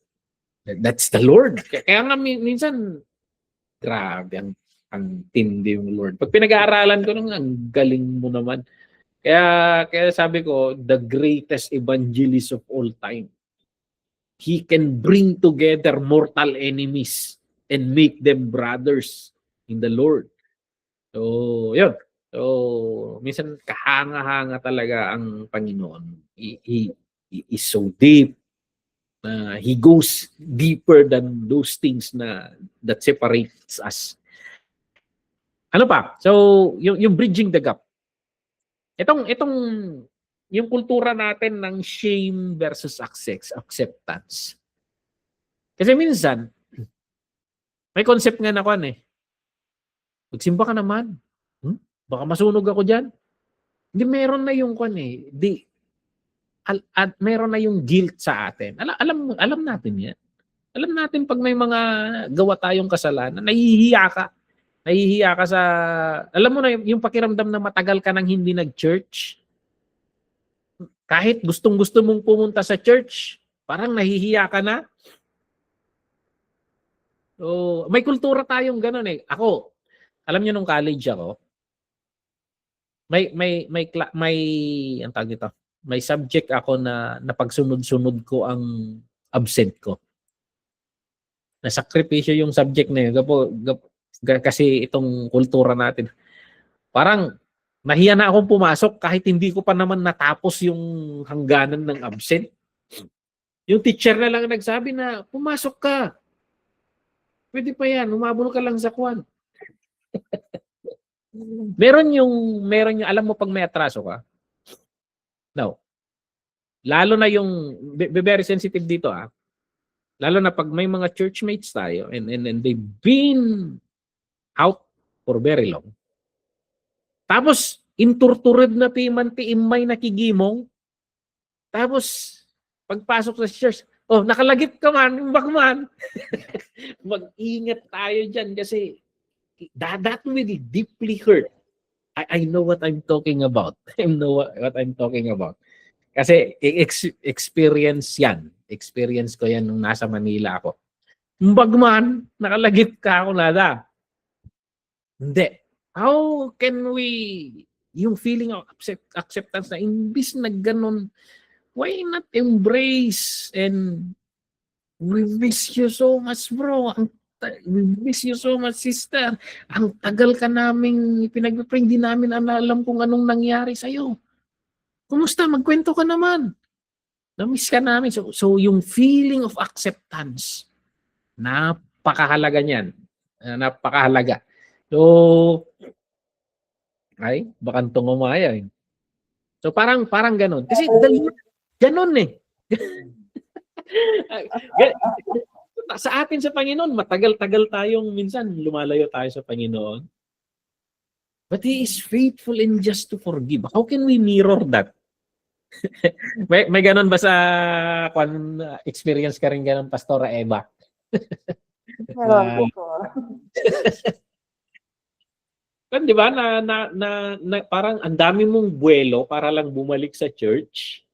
that's the Lord. Kaya nga minsan, grabe, ang tindi yung Lord. Pag pinag-aaralan ko nung, ang galing mo naman. Kaya sabi ko, the greatest evangelist of all time. He can bring together mortal enemies and make them brothers in the Lord. So, yun. So, minsan kahanga-hanga talaga ang Panginoon. He is so deep. He goes deeper than those things that separates us. Ano pa? So, yung bridging the gap. Itong yung kultura natin ng shame versus acceptance. Kasi minsan, may concept nga na kan magsimba ka naman. Baka masunog ako dyan. Hindi, meron na yung kan meron na yung guilt sa atin. Alam natin yan. Alam natin pag may mga gawa tayong kasalanan, nahihiya ka. Nahihiya ka sa... Alam mo na yung pakiramdam na matagal ka nang hindi nag-church. Kahit gustong-gusto mong pumunta sa church, parang nahihiya ka na. So, may kultura tayong gano'n eh. Ako, alam niyo nung college ako, may ang tawag dito, may subject ako na napagsunod-sunod ko ang absent ko. Nasakripisyo yung subject na yun. Kasi itong kultura natin. Parang nahiya na akong pumasok kahit hindi ko pa naman natapos yung hangganan ng absent. Yung teacher na lang nagsabi na, pumasok ka. Pwede pa yan, umabol ka lang sa kwan. Meron yung, alam mo pag may atraso ka? No. Lalo na yung, very sensitive dito lalo na pag may mga churchmates tayo and they've been out for very long. Tapos, inturtured na imay nakigimong. Tapos, pagpasok sa church, nakalagip ka man, imbak man. Mag-ingat tayo dyan kasi that will deeply hurt. I know what I'm talking about. I know what I'm talking about. Kasi experience yan. Experience ko yan nung nasa Manila ako. Bagman, nakalagip ka ako nada. Hindi. How can we, yung feeling of acceptance na imbis na ganun, why not embrace and we miss you so much, bro. We miss you so much, sister. Ang tagal ka naming pinag-pray, hindi namin alam kung anong nangyari sa'yo. Kumusta? Magkwento ka naman. Na-miss ka namin. So yung feeling of acceptance, napakahalaga niyan. Napakahalaga. So, baka umaya eh. So parang ganun. Kasi ganun eh. Sa atin sa Panginoon, matagal-tagal tayong minsan lumalayo tayo sa Panginoon. But He is faithful and just to forgive. How can we mirror that? may ganun ba sa experience ka rin ganun, Pastora Eva? Kan di ba na parang ang dami mong buwelo para lang bumalik sa church.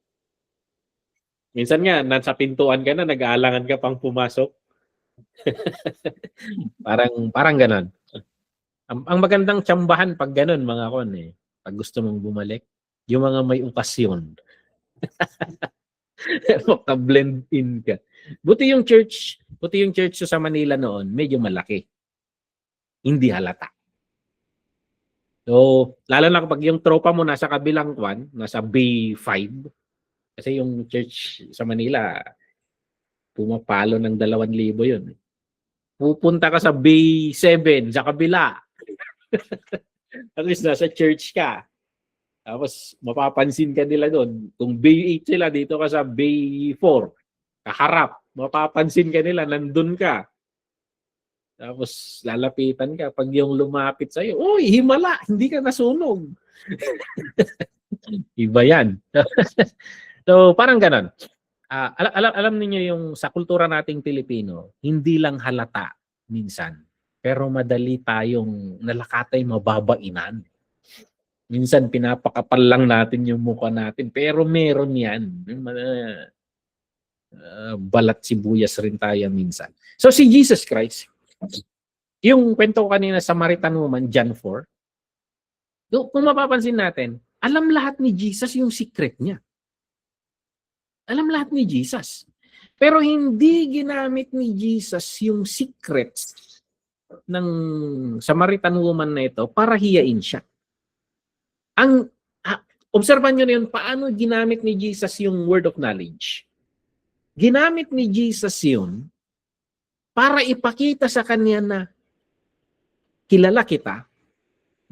Minsan nga nasa pintuan ka na, nag-aalangan ka pang pumasok. parang gano'n. Ang magandang tsambahan pag gano'n mga kon pag gusto mong bumalik, yung mga may okasyon. Maka-blend in ka. Buti yung church sa Manila noon, medyo malaki. Hindi halata. So, lalo na kapag yung tropa mo nasa kabilang kwan, nasa B5, kasi yung church sa Manila, pumapalo ng 2,000 yun. Pupunta ka sa B7, sa kabila. At least nasa church ka. Tapos mapapansin ka nila doon. Kung B8 sila, dito ka sa B4. Kaharap. Mapapansin ka nila, nandun ka. Tapos lalapitan ka. Pag yung lumapit sa'yo, uy, himala, hindi ka nasunog. Iba yan. So parang ganon. Alam niyo yung sa kultura nating Pilipino, hindi lang halata minsan, pero madali tayong nalakatay mababainan. Minsan pinapakapal lang natin yung mukha natin, pero meron yan. Balat sibuyas rin tayo minsan. So si Jesus Christ, yung kwento ko kanina sa Samaritan woman, John 4, kung mapapansin natin, alam lahat ni Jesus yung secret niya. Alam lahat ni Jesus. Pero hindi ginamit ni Jesus yung secrets ng Samaritan woman na ito para hiyain siya. Obserban nyo na yun, paano ginamit ni Jesus yung word of knowledge. Ginamit ni Jesus yun para ipakita sa kanya na kilala kita,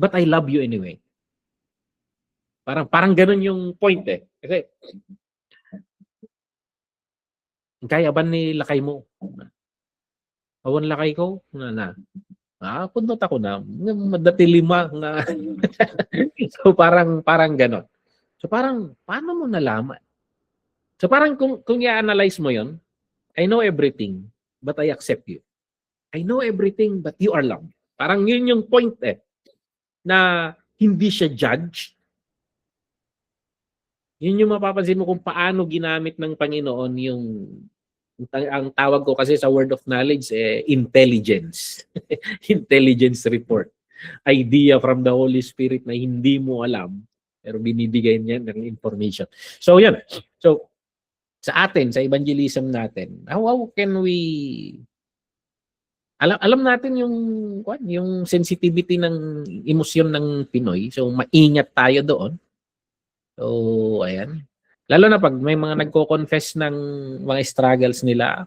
but I love you anyway. Parang ganun yung point eh. Kasi kaya ba ni lakay mo? Awan lakay ko? Punot ako na. Madati 5 na. So parang ganon. So parang, paano mo nalaman? So parang kung i-analyze mo yon, I know everything, but I accept you. I know everything, but you are loved. Parang yun yung point na hindi siya judge. Yun yung mapapansin mo kung paano ginamit ng Panginoon yung ang tawag ko kasi sa word of knowledge intelligence. Intelligence report. Idea from the Holy Spirit na hindi mo alam pero binibigay niya ng information. So yan. So sa atin, sa evangelism natin, how can we alam natin yung sensitivity ng emosyon ng Pinoy. So maingat tayo doon. So ayan. Lalo na pag may mga nagko-confess ng mga struggles nila,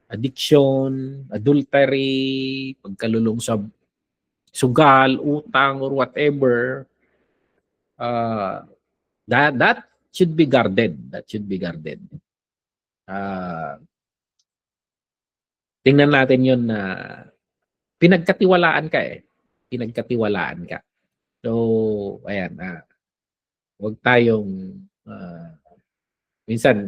addiction, adultery, pagkalulong sa sugal, utang, or whatever, uh, that should be guarded. That should be guarded. Tingnan natin yun na pinagkatiwalaan ka eh. Pinagkatiwalaan ka. So, ayan, huwag tayong minsan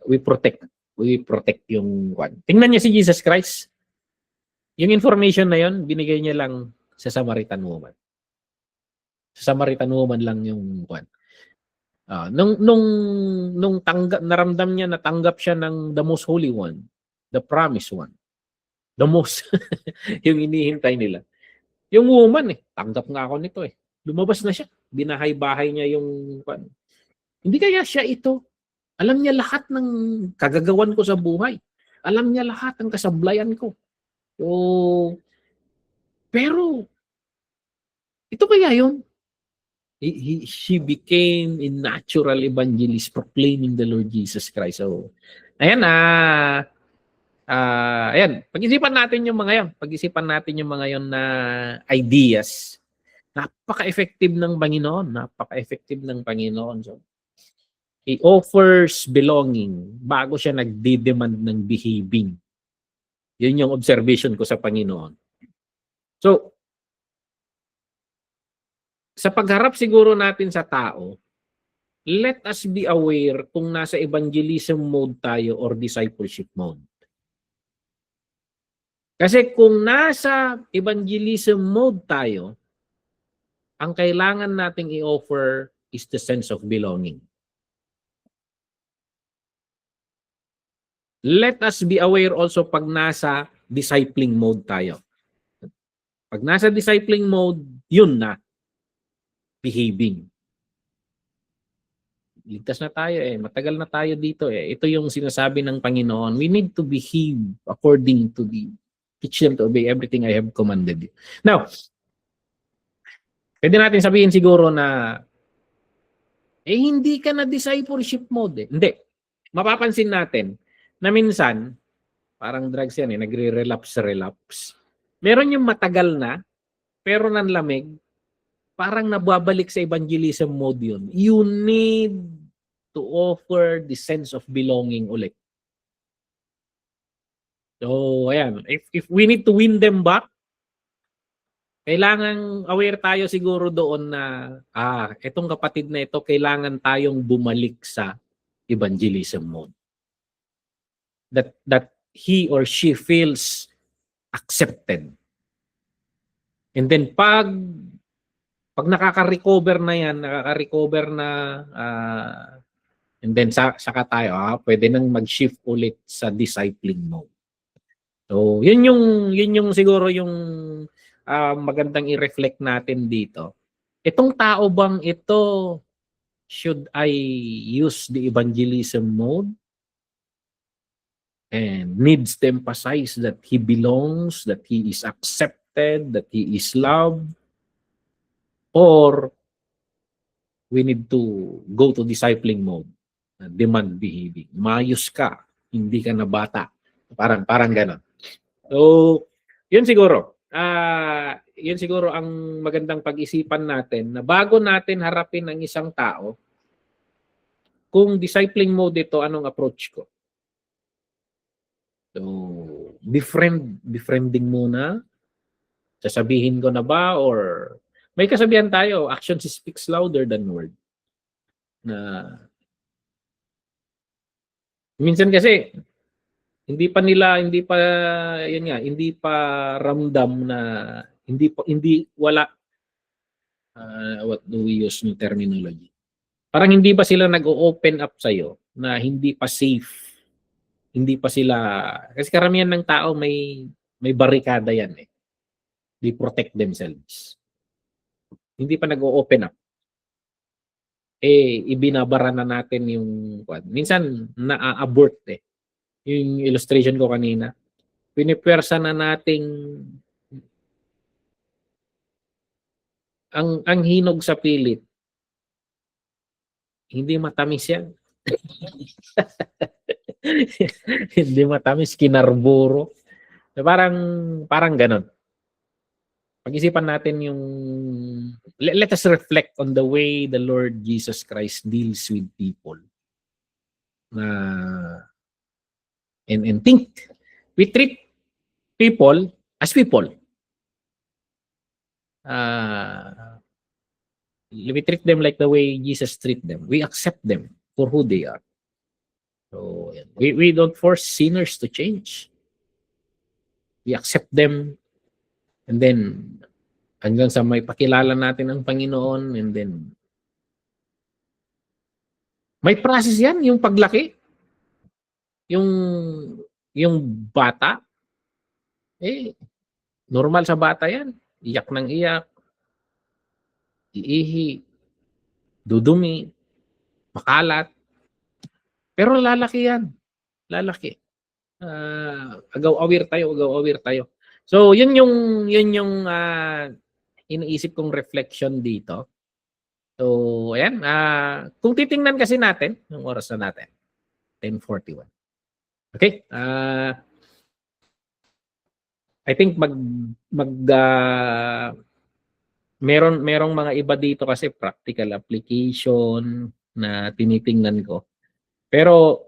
we protect yung one. Tingnan niya si Jesus Christ. Yung information na yun, binigay niya lang sa Samaritan woman. Sa Samaritan woman lang yung one. Nung naramdam niya, natanggap siya ng the most holy one, the promised one. The most, yung inihintay nila. Yung woman tanggap nga ako nito Lumabas na siya. Binahay-bahay niya yung hindi kaya siya ito. Alam niya lahat ng kagagawan ko sa buhay. Alam niya lahat ng kasablayan ko. So, pero, ito kaya yun? She became a natural evangelist proclaiming the Lord Jesus Christ. So, ayan ayan, pag-isipan natin yung mga yan. Pag-isipan natin yung mga yon na ideas. Napaka-effective ng Panginoon. Napaka-effective ng Panginoon. So, He offers belonging bago siya nagde-demand ng behaving. Yun yung observation ko sa Panginoon. So, sa pagharap siguro natin sa tao, let us be aware kung nasa evangelism mode tayo or discipleship mode. Kasi kung nasa evangelism mode tayo, ang kailangan nating i-offer is the sense of belonging. Let us be aware also pag nasa discipling mode tayo. Pag nasa discipling mode, yun na, behaving. Ligtas na tayo matagal na tayo dito Ito yung sinasabi ng Panginoon. We need to behave according to teach them to obey everything I have commanded you. Now, pwede natin sabihin siguro na hindi ka na discipleship mode Hindi. Mapapansin natin na minsan, parang drugs yan nagre-relapse. Meron yung matagal na, pero nanlamig, parang nababalik sa evangelism mode yun. You need to offer the sense of belonging ulit. So, ayan. If we need to win them back, kailangan aware tayo siguro doon na itong kapatid na ito, kailangan tayong bumalik sa evangelism mode. That he or she feels accepted. And then pag nakaka-recover na yan, and then saka tayo, pwede nang mag-shift ulit sa discipling mode. So, yun yung siguro yung magandang i-reflect natin dito. Itong tao bang ito, should I use the evangelism mode? And needs to emphasize that he belongs, that he is accepted, that he is loved? Or we need to go to discipling mode, demand behaving. Mayos ka, hindi ka na bata. Parang gano'n. So, yun siguro. Yun siguro ang magandang pag-isipan natin na bago natin harapin ang isang tao, kung discipling mode ito, anong approach ko? So, befriending muna. Sasabihin ko na ba or may kasabihan tayo, action speaks louder than word. Na minsan kasi hindi pa ramdam na wala what do we use ng terminology? Parang hindi ba sila nag-o-open up sa'yo na hindi pa safe, hindi pa sila, kasi karamihan ng tao may barikada yan eh. They protect themselves. Hindi pa nag-o-open up. Eh, ibinabara na natin yung, minsan na-abort eh. Yung illustration ko kanina. Pinipwersa na nating ang hinog sa pilit, hindi matamis yan. Hindi matamis, kinarburo. Parang ganun. Pag-isipan natin yung, let us reflect on the way the Lord Jesus Christ deals with people. And think, we treat people as people. We treat them like the way Jesus treat them. We accept them for who they are. So we don't force sinners to change. We accept them, and then hanggang sa may pakilala natin ang Panginoon, and then may process yan, yung paglaki. Yung bata, normal sa bata yan. Iyak ng iyak, iihi, dudumi, makalat. Pero lalaki yan. Lalaki. Agaw-aware tayo. So, yun yung iniisip kong reflection dito. So, ayan. Kung titingnan kasi natin, yung oras na natin, 10:41. Okay? I think merong mga iba dito kasi practical application na tinitingnan ko. Pero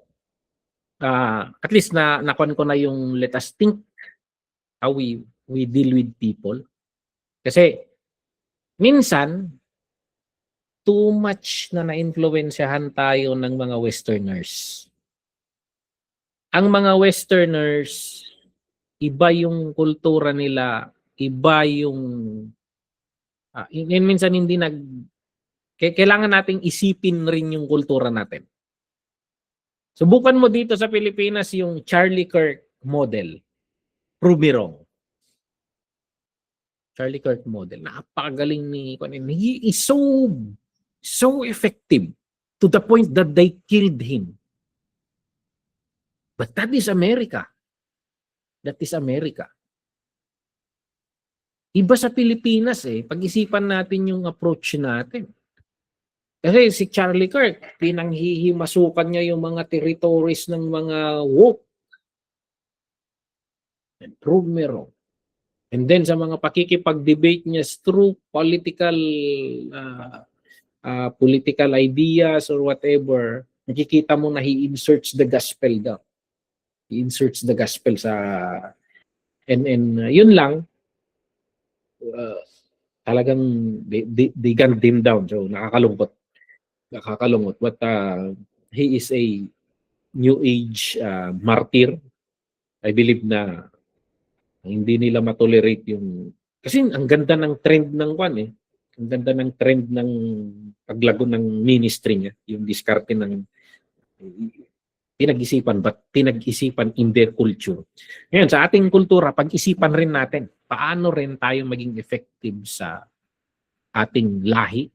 at least nakuha ko na yung let us think how we deal with people. Kasi minsan too much na na-influensyahan tayo ng mga Westerners. Ang mga Westerners, iba yung kultura nila, iba yung minsan hindi kailangan nating isipin rin yung kultura natin. Subukan mo dito sa Pilipinas yung Charlie Kirk model. Prove me wrong. Charlie Kirk model. Napakagaling ni he is so effective to the point that they killed him. But that is America. That is America. Iba sa Pilipinas eh. Pag-isipan natin yung approach natin. Kasi si Charlie Kirk, pinanghihimasukan niya yung mga territories ng mga woke. And prove me wrong. And then sa mga pakikipag-debate niya through political ideas or whatever, nakikita mo na he inserts the gospel daw. He inserts the gospel sa and yun lang talagang they gunned him down. So nakakalungkot. But he is a new age martyr. I believe na hindi nila matolerate yung, kasi ang ganda ng trend ng ang ganda ng trend ng paglago ng ministry niya, yung diskarte ng pinag-isipan in their culture. Ngayon, sa ating kultura, pag-isipan rin natin, paano rin tayo maging effective sa ating lahi,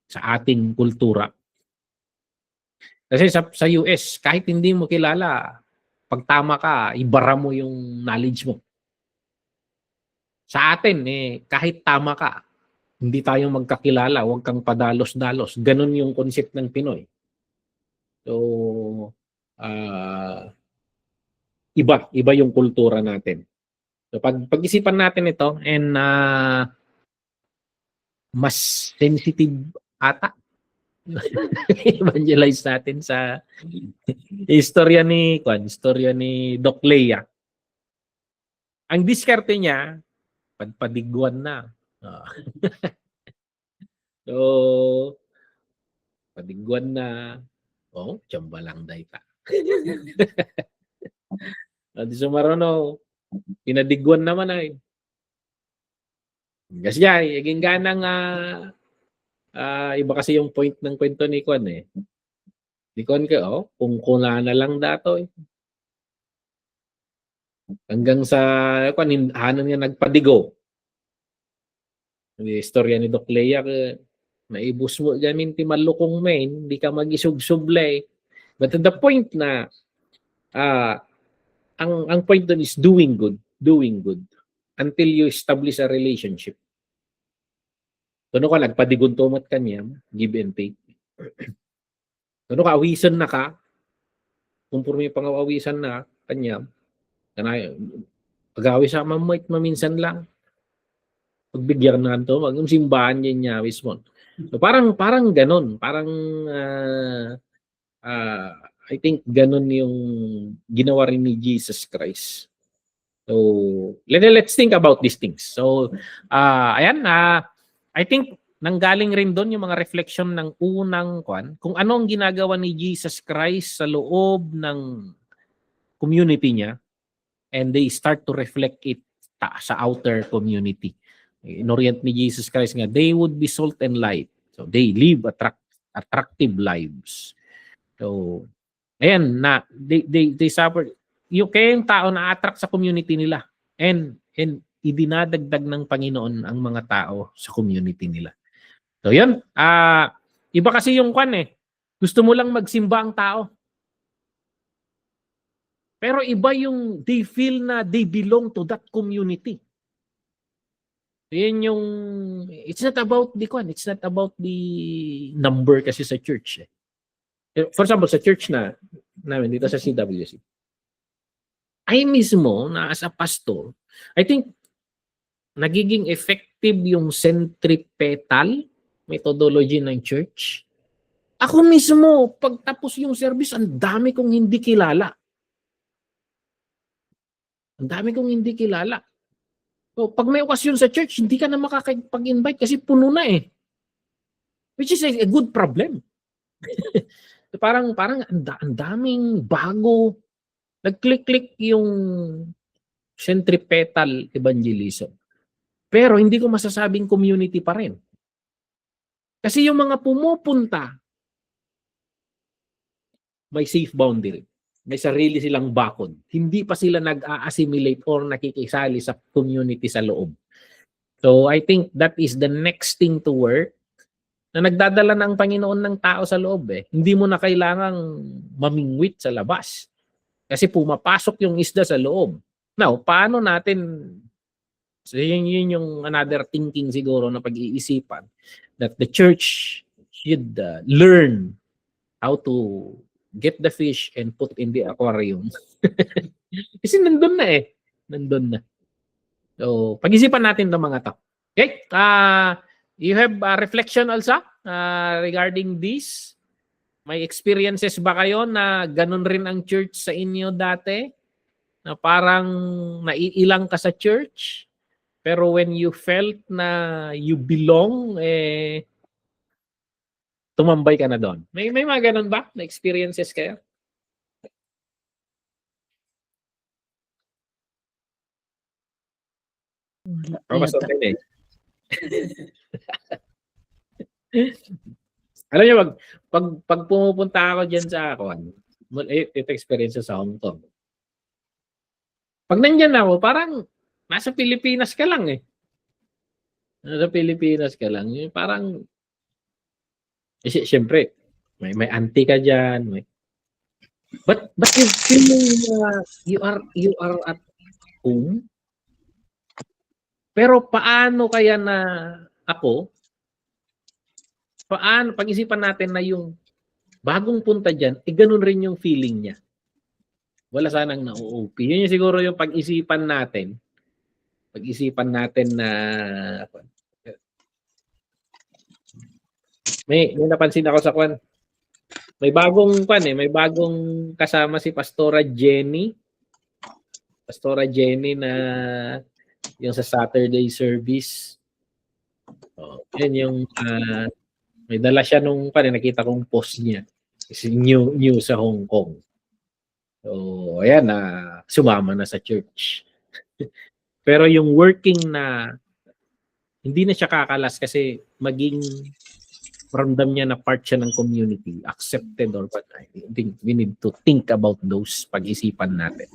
sa ating kultura. Kasi sa US, kahit hindi mo kilala, pag tama ka, ibara mo yung knowledge mo. Sa atin, kahit tama ka, hindi tayo magkakilala, huwag kang padalos-dalos. Ganun yung concept ng Pinoy. So, iba yung kultura natin. So, pag-isipan natin ito, and mas sensitive ata, evangelize natin sa istorya ni Doc Lea. Ang diskarte niya, padiguan na. So, padiguan na. Tsamba lang day ka. Di sumarono, pinadiguan naman ay. Kasi iging ganang Iba kasi yung point ng kwento ni Kwan eh. Ni Kwan ka, kung kuna na lang dato eh. Hanggang sa Kwan, hanan nga nagpadigo. Yung istorya ni Doc Lea, naibus mo gamin ti malukong main, hindi ka mag-isubsublay. But at the point na, ang point doon is doing good until you establish a relationship. Kuno ka nagpadigon tumat kanya, give and take. Kuno ka awisan na ka, kung may pangawawisan na kanya, kanay pag-awi sa mamait maminsan lang. Pagbigyan na to, maging simbahan niya mismo. So parang ganun, parang I think ganun yung ginawa rin ni Jesus Christ. So let's think about these things. So ayan, I think nanggaling rin doon yung mga reflection ng unang kung ano ang ginagawa ni Jesus Christ sa loob ng community niya, and they start to reflect it sa outer community. Inorient ni Jesus Christ nga, they would be salt and light. So they live attractive lives. So ayan na they suffer. Yung kaya yung tao na attract sa community nila, and idinadagdag ng Panginoon ang mga tao sa community nila. So yun, iba kasi yung gusto mo lang magsimba ang tao. Pero iba yung they feel na they belong to that community. Yan yung, it's not about the number kasi sa church. For example, sa church namin dito sa CWC, ay mismo na as a pastor, I think nagiging effective yung centripetal methodology ng church. Ako mismo, pagtapos yung service, ang dami kong hindi kilala. So, pag may okasyon sa church, hindi ka na makakapag-invite kasi puno na eh. Which is a good problem. parang ang daming bago. Nag-click-click yung centripetal evangelism. Pero hindi ko masasabing community pa rin. Kasi yung mga pumupunta, may safe boundary. May sarili silang bakod. Hindi pa sila nag-assimilate or nakikisali sa community sa loob. So I think that is the next thing to work, na nagdadala ng Panginoon ng tao sa loob eh. Hindi mo na kailangang mamingwit sa labas. Kasi pumapasok yung isda sa loob. Now, paano natin, so yun yung another thinking siguro na pag-iisipan, that the church should learn how to get the fish and put in the aquarium. Kasi nandun na. So, pag-isipan natin ng mga to. Okay? You have a reflection also regarding this? May experiences ba kayo na ganun rin ang church sa inyo dati? Na parang naiilang ka sa church, pero when you felt na you belong, tumambay ka na doon. May mga ganun ba na experiences kayo? Alam niyo, pag pumupunta ako diyan sa ito experience sa Hong Kong. Pag nandiyan ako, parang nasa Pilipinas ka lang eh. Nasa Pilipinas ka lang. Parang siyempre, may auntie ka diyan, But you feel you are at home. Pero paano kaya na pag-isipan natin na yung bagong punta diyan, ganun rin yung feeling niya. Wala sanang na-OP. Yun yung siguro yung pag-isipan natin. Na may napansin ako sa may bagong kasama si Pastora Jenny na yung sa Saturday service. Yan yung may dala siya nung nakita kong post niya. Kasi new sa Hong Kong. So ayan, sumama na sa church. Pero yung working na hindi na siya kakalas kasi maging ramdam niya na part siya ng community, accepted or what. I think we need to think about those pag-isipan natin.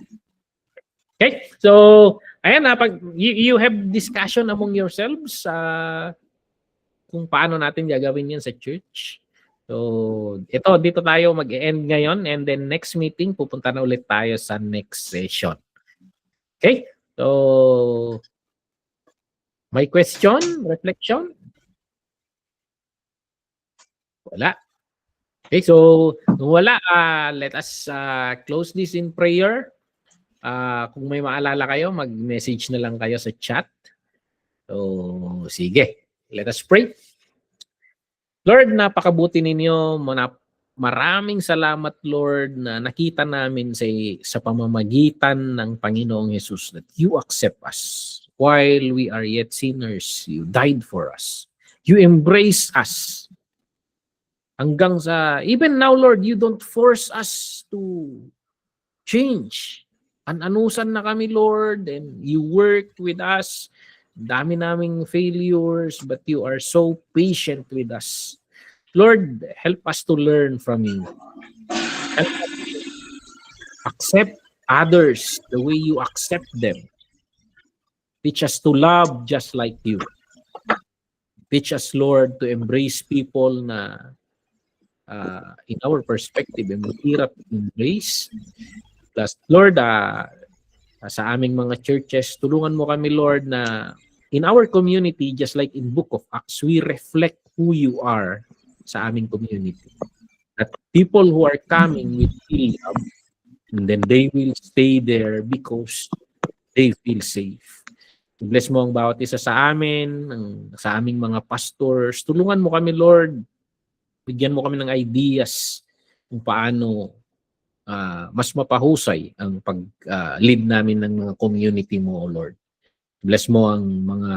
Okay? So, ayan na, pag you have discussion among yourselves kung paano natin gagawin yan sa church. So, dito tayo mag-end ngayon, and then next meeting, pupunta na ulit tayo sa next session. Okay? So, may question? Reflection? Wala. Okay, so kung wala, let us close this in prayer. Kung may maalala kayo, mag-message na lang kayo sa chat. So, sige. Let us pray. Lord, napakabuti ninyo. Maraming salamat, Lord, na nakita namin sa pamamagitan ng Panginoong Jesus that you accept us. While we are yet sinners, you died for us. You embrace us. Hanggang sa, even now, Lord, you don't force us to change. Anusan na kami, Lord, and you worked with us. Dami naming failures, but you are so patient with us. Lord, help us to learn from you. Help us to accept others the way you accept them. Teach us to love just like you. Teach us, Lord, to embrace people na in our perspective, mahirap embrace. Plus, Lord, sa aming mga churches, tulungan mo kami, Lord, na in our community, just like in Book of Acts, we reflect who you are sa aming community. That people who are coming will feel love, and then they will stay there because they feel safe. Bless mo ang bawat isa sa amin, sa aming mga pastors. Tulungan mo kami, Lord. Bigyan mo kami ng ideas kung paano mas mapahusay ang pag-lead namin ng mga community mo, O Lord. Bless mo ang mga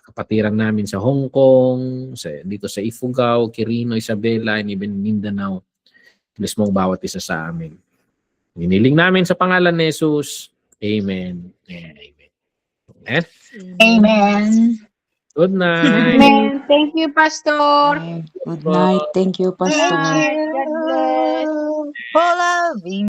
kapatiran namin sa Hong Kong, dito sa Ifugao, Quirino, Isabela, and even Mindanao. Bless mo ang bawat isa sa amin. Hiniling namin sa pangalan ni Jesus. Amen. Amen. Amen.
Amen.
Good night.
Amen. Thank you, Pastor.
Good night. Thank you, Pastor.
God bless.
For loving